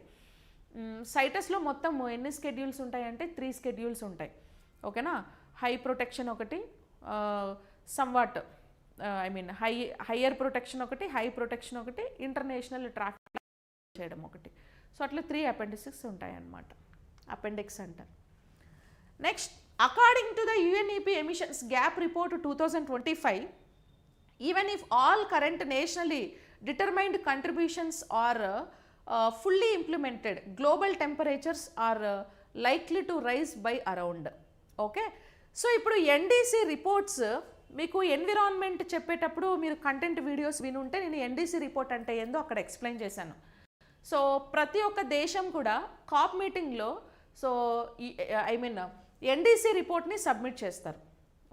సైటస్లో మొత్తం ఎన్ని స్కెడ్యూల్స్ ఉంటాయంటే 3 స్కెడ్యూల్స్ ఉంటాయి, ఓకేనా. హై ప్రొటెక్షన్ ఒకటి, సమ్వాట్ హయ్యర్ ప్రొటెక్షన్ ఒకటి, హై ప్రొటెక్షన్ ఒకటి, ఇంటర్నేషనల్ ట్రాఫిక్ చేయడం ఒకటి. సో అట్లా 3 అపెండిక్స్ ఉంటాయి అన్నమాట, అపెండిక్స్ అంటారు. Next, according to the UNEP emissions gap report 2025, even if all current nationally determined contributions are fully implemented, global temperatures are likely to rise by around. Okay, so ఇప్పుడు NDC రిపోర్ట్స్ మీకు ఎన్విరాన్మెంట్ చెప్పేటప్పుడు మీరు కంటెంట్ వీడియోస్ వినుంటే నేను NDC రిపోర్ట్ అంటే ఏందో అక్కడ ఎక్స్ప్లెయిన్ చేశాను. సో ప్రతి ఒక్క దేశం కూడా కాప్ మీటింగ్లో NDC రిపోర్ట్ని సబ్మిట్ చేస్తారు,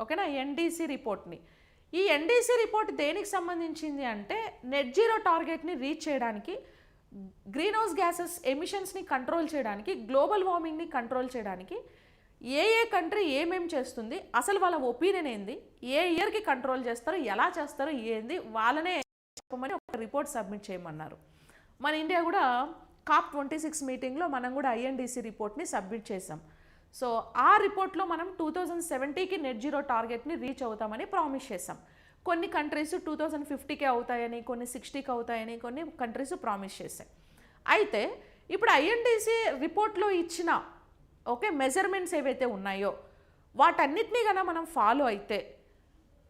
ఓకేనా. NDC రిపోర్ట్ని, ఈ NDC రిపోర్ట్ దేనికి సంబంధించింది అంటే నెట్ జీరో టార్గెట్ని రీచ్ చేయడానికి, గ్రీన్ హౌస్ గ్యాసెస్ ఎమిషన్స్ని కంట్రోల్ చేయడానికి, గ్లోబల్ వార్మింగ్ని కంట్రోల్ చేయడానికి ఏ కంట్రీ ఏమేమి చేస్తుంది, అసలు వాళ్ళ ఒపీనియన్ ఏంది, ఏ ఇయర్కి కంట్రోల్ చేస్తారు, ఎలా చేస్తారు, ఏంది వాళ్ళనే చెప్పమని ఒక రిపోర్ట్ సబ్మిట్ చేయమన్నారు. మన ఇండియా కూడా COP 26 మీటింగ్లో మనం కూడా INDC రిపోర్ట్ని సబ్మిట్ చేసాం. సో ఆ రిపోర్ట్లో మనం 2070కి నెట్ జీరో టార్గెట్ని రీచ్ అవుతామని ప్రామిస్ చేసాం. కొన్ని కంట్రీస్ 2050కి అవుతాయని, కొన్ని 60కి అవుతాయని కొన్ని కంట్రీస్ ప్రామిస్ చేశాయి. అయితే ఇప్పుడు INDC రిపోర్ట్లో ఇచ్చిన ఓకే మెజర్మెంట్స్ ఏవైతే ఉన్నాయో వాటన్నిటినీ కన్నా మనం ఫాలో అయితే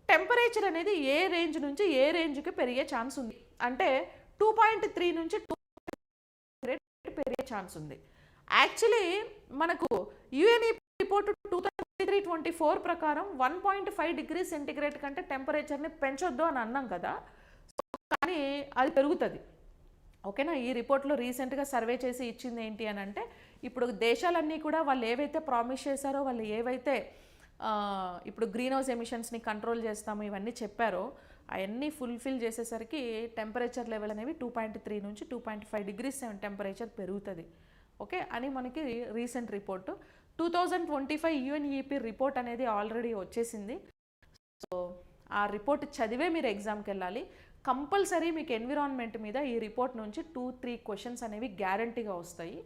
టెంపరేచర్ అనేది ఏ రేంజ్ నుంచి ఏ రేంజ్కి పెరిగే ఛాన్స్ ఉంది అంటే 2.3 నుంచి 2 పెరిగే ఛాన్స్ ఉంది. యాక్చువల్లీ మనకు UNEP రిపోర్టు 2023-24 ప్రకారం 1.5 డిగ్రీ సెంటిగ్రేడ్ కంటే టెంపరేచర్ని పెంచొద్దు అని అన్నాం కదా, కానీ అది పెరుగుతుంది, ఓకేనా. ఈ రిపోర్ట్లో రీసెంట్గా సర్వే చేసి ఇచ్చింది ఏంటి అని అంటే ఇప్పుడు దేశాలన్నీ కూడా వాళ్ళు ఏవైతే ప్రామిస్ చేశారో, వాళ్ళు ఏవైతే ఇప్పుడు గ్రీన్ హౌస్ ఎమిషన్స్ని కంట్రోల్ చేస్తాము ఇవన్నీ చెప్పారో అవన్నీ ఫుల్ఫిల్ చేసేసరికి టెంపరేచర్ లెవెల్ అనేవి 2.3 నుంచి 2.5 డిగ్రీస్ టెంపరేచర్ పెరుగుతుంది, ఓకే అని మనకి రీసెంట్ రిపోర్టు. 2025 UNEP రిపోర్ట్ అనేది ఆల్రెడీ వచ్చేసింది. సో ఆ రిపోర్ట్ చదివే మీరు ఎగ్జామ్కి వెళ్ళాలి. కంపల్సరీ మీకు ఎన్విరాన్మెంట్ మీద ఈ రిపోర్ట్ నుంచి 2-3 క్వశ్చన్స్ అనేవి గ్యారంటీగా వస్తాయి.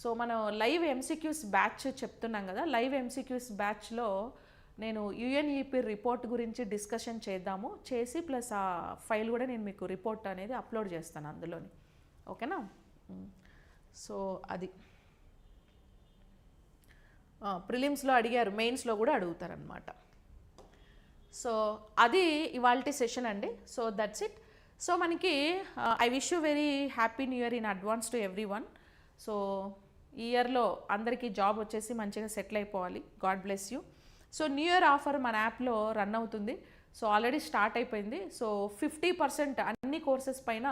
సో మనం లైవ్ ఎంసీక్యూస్ బ్యాచ్ చెప్తున్నాం కదా, లైవ్ ఎంసీక్యూస్ బ్యాచ్లో నేను యుఎన్ఈపి రిపోర్ట్ గురించి డిస్కషన్ చేసి ప్లస్ ఆ ఫైల్ కూడా నేను మీకు రిపోర్ట్ అనేది అప్లోడ్ చేస్తాను అందులోని. ఓకేనా? సో అది ప్రిలిమ్స్లో అడిగారు, మెయిన్స్లో కూడా అడుగుతారనమాట. సో అది ఇవాల్టి సెషన్ అండి. So that's it. సో మనకి I wish you very happy new year in advance to every one. So ఈ ఇయర్లో అందరికీ జాబ్ వచ్చేసి మంచిగా సెటిల్ అయిపోవాలి. God bless you. So new year offer మన యాప్లో రన్ అవుతుంది. సో ఆల్రెడీ స్టార్ట్ అయిపోయింది. సో 50% అన్ని కోర్సెస్ పైన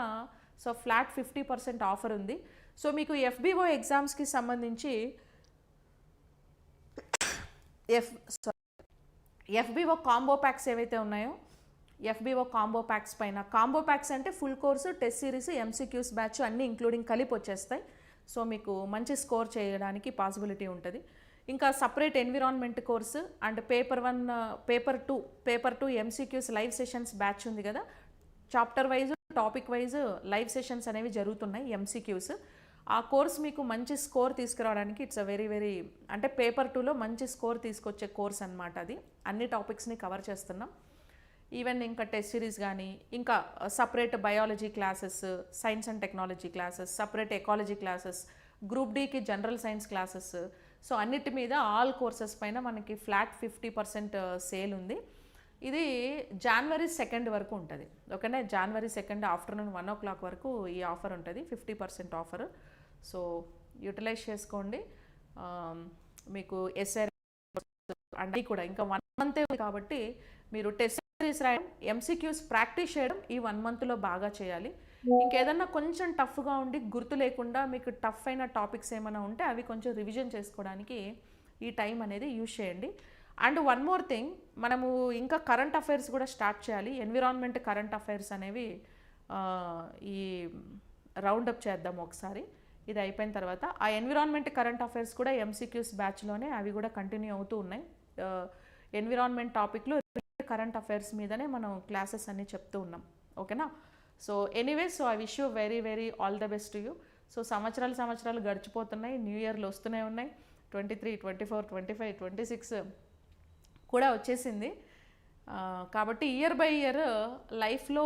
సో ఫ్లాట్ 50% ఆఫర్ ఉంది. సో మీకు ఎఫ్బిఓ ఎగ్జామ్స్కి సంబంధించి ఎఫ్బిఓ కాంబో ప్యాక్స్ ఏవైతే ఉన్నాయో, ఎఫ్బిఓ కాంబో ప్యాక్స్ పైన, కాంబో ప్యాక్స్ అంటే full course, test series, MCQs batch అన్నీ ఇంక్లూడింగ్ కలిపి వచ్చేస్తాయి. సో మీకు మంచి స్కోర్ చేయడానికి పాసిబిలిటీ ఉంటుంది. ఇంకా separate environment course and paper 1, paper 2 MCQs live sessions batch ఉంది కదా. Chapter wise, topic wise live sessions అనేవి జరుగుతున్నాయి ఎంసీక్యూస్. ఆ కోర్స్ మీకు మంచి స్కోర్ తీసుకురావడానికి ఇట్స్ అ వెరీ వెరీ అంటే పేపర్ 2లో మంచి స్కోర్ తీసుకొచ్చే కోర్స్ అనమాట అది. అన్ని టాపిక్స్ని కవర్ చేస్తున్నాం. ఈవెన్ ఇంకా టెస్ట్ సిరీస్ కానీ, ఇంకా separate biology classes, science and technology classes, separate ecology classes, group డీకి జనరల్ సైన్స్ క్లాసెస్. సో అన్నిటి మీద ఆల్ కోర్సెస్ పైన మనకి ఫ్లాట్ 50% సేల్ ఉంది. ఇది January 2 వరకు ఉంటుంది. ఓకేనా? January 2 ఆఫ్టర్నూన్ 1 o'clock వరకు ఈ ఆఫర్ ఉంటుంది, 50% ఆఫర్. సో యూటిలైజ్ చేసుకోండి. మీకు ఎస్ఐ అంటే కూడా ఇంకా 1 month కాబట్టి మీరు టెస్ట్ సిరీస్ రాయడం, ఎంసీక్యూస్ ప్రాక్టీస్ చేయడం ఈ 1 monthలో బాగా చేయాలి. ఇంకేదన్నా కొంచెం టఫ్గా ఉండి గుర్తు లేకుండా మీకు టఫ్ అయిన టాపిక్స్ ఏమైనా ఉంటే అవి కొంచెం రివిజన్ చేసుకోవడానికి ఈ టైం అనేది యూజ్ చేయండి. అండ్ వన్ మోర్ థింగ్, మనము ఇంకా కరెంట్ అఫైర్స్ కూడా స్టార్ట్ చేయాలి. ఎన్విరాన్మెంట్ కరెంట్ అఫైర్స్ అనేవి ఈ రౌండప్ చేద్దాం ఒకసారి. ఇది అయిపోయిన తర్వాత ఆ ఎన్విరాన్మెంట్ కరెంట్ అఫైర్స్ కూడా ఎంసీక్యూస్ బ్యాచ్లోనే అవి కూడా కంటిన్యూ అవుతూ ఉన్నాయి. ఎన్విరాన్మెంట్ టాపిక్లో కరెంట్ అఫైర్స్ మీదనే మనం క్లాసెస్ అన్నీ చెప్తూ ఉన్నాం. ఓకేనా? So anyways, so I wish you very very all the best to you. So సంవత్సరాలు గడిచిపోతున్నాయి, న్యూ ఇయర్లు వస్తూనే ఉన్నాయి. 23, 24, 25, 26 కూడా వచ్చేసింది. కాబట్టి ఇయర్ బై ఇయర్ లైఫ్లో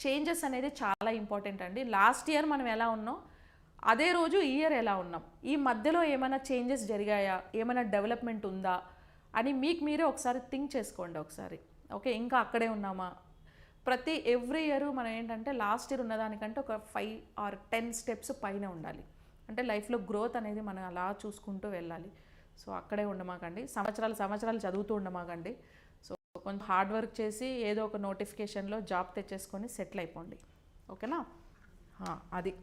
చేంజెస్ అనేది చాలా ఇంపార్టెంట్ అండి. లాస్ట్ ఇయర్ మనం ఎలా ఉన్నాం, అదే రోజు ఈ ఇయర్ ఎలా ఉన్నాం, ఈ మధ్యలో ఏమైనా చేంజెస్ జరిగాయా, ఏమైనా డెవలప్మెంట్ ఉందా అని మీకు మీరే ఒకసారి థింక్ చేసుకోండి ఒకసారి. ఓకే, ఇంకా అక్కడే ఉన్నామా? ఎవ్రీ ఇయర్ మనం ఏంటంటే లాస్ట్ ఇయర్ ఉన్నదానికంటే ఒక 5 or 10 steps పైన ఉండాలి. అంటే లైఫ్లో గ్రోత్ అనేది మనం అలా చూసుకుంటూ వెళ్ళాలి. సో అక్కడే ఉండమాకండి, సంవత్సరాలు చదువుతూ ఉండమాకండి. సో కొంచెం హార్డ్ వర్క్ చేసి ఏదో ఒక నోటిఫికేషన్లో జాబ్ తెచ్చేసుకొని సెటిల్ అయిపోండి. ఓకేనా? అది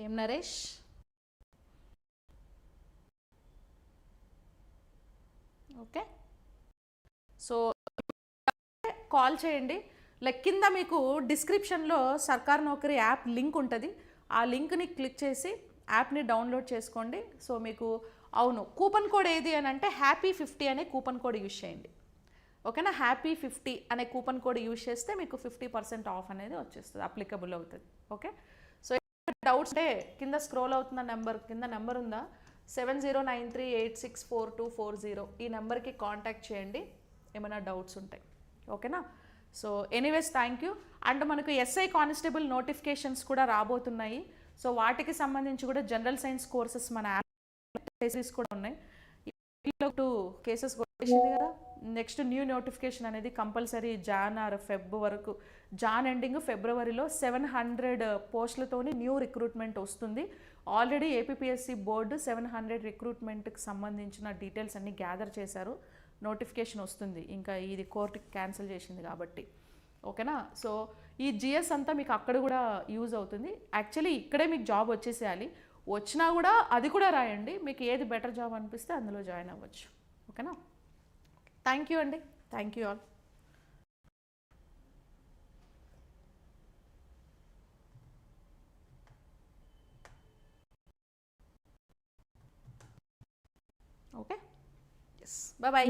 ఏం నరేష్? ఓకే, సో కాల్ చేయండి. లైక్ కింద మీకు డిస్క్రిప్షన్లో సర్కార్ నౌకరీ యాప్ లింక్ ఉంటుంది. ఆ లింక్ని క్లిక్ చేసి యాప్ని డౌన్లోడ్ చేసుకోండి. సో మీకు కూపన్ కోడ్ ఏది అని అంటే హ్యాపీ50 అనే కూపన్ కోడ్ యూజ్ చేయండి. ఓకేనా? హ్యాపీ50 అనే కూపన్ కోడ్ యూజ్ చేస్తే మీకు 50% ఆఫ్ అనేది వచ్చేస్తుంది, అప్లికబుల్ అవుతుంది. ఓకే, సో డౌట్స్ అంటే కింద స్క్రోల్ అవుతున్న నెంబర్, కింద నెంబర్ ఉందా 7093864240, ఈ నెంబర్కి కాంటాక్ట్ చేయండి ఏమైనా డౌట్స్ ఉంటాయి. ఓకేనా? So anyways thank you. And మనకు ఎస్ఐ కానిస్టేబుల్ నోటిఫికేషన్స్ కూడా రాబోతున్నాయి. సో వాటికి సంబంధించి కూడా జనరల్ సైన్స్ కోర్సెస్ మన యాప్ కూడా ఉన్నాయి. 2 కేసెస్ కొట్టేసింది కదా. నెక్స్ట్ న్యూ నోటిఫికేషన్ అనేది కంపల్సరీ Jan or Feb వరకు, Jan ఎండింగ్ ఫిబ్రవరిలో 700 పోస్టులతోని న్యూ రిక్రూట్మెంట్ వస్తుంది. ఆల్రెడీ ఏపీఎస్సి బోర్డు 700 రిక్రూట్మెంట్కి సంబంధించిన డీటెయిల్స్ అన్నీ గ్యాదర్ చేశారు. నోటిఫికేషన్ వస్తుంది, ఇంకా ఇది కోర్టుకి క్యాన్సిల్ చేసింది కాబట్టి. ఓకేనా? సో ఈ జిఎస్ అంతా మీకు అక్కడ కూడా యూజ్ అవుతుంది. యాక్చువల్లీ ఇక్కడే మీకు జాబ్ వచ్చేసేయాలి. వచ్చినా కూడా అది కూడా రాయండి, మీకు ఏది బెటర్ జాబ్ అనిపిస్తే అందులో జాయిన్ అవ్వచ్చు. ఓకేనా? థ్యాంక్ యూ అండి, thank you all. Okay, yes, bye bye.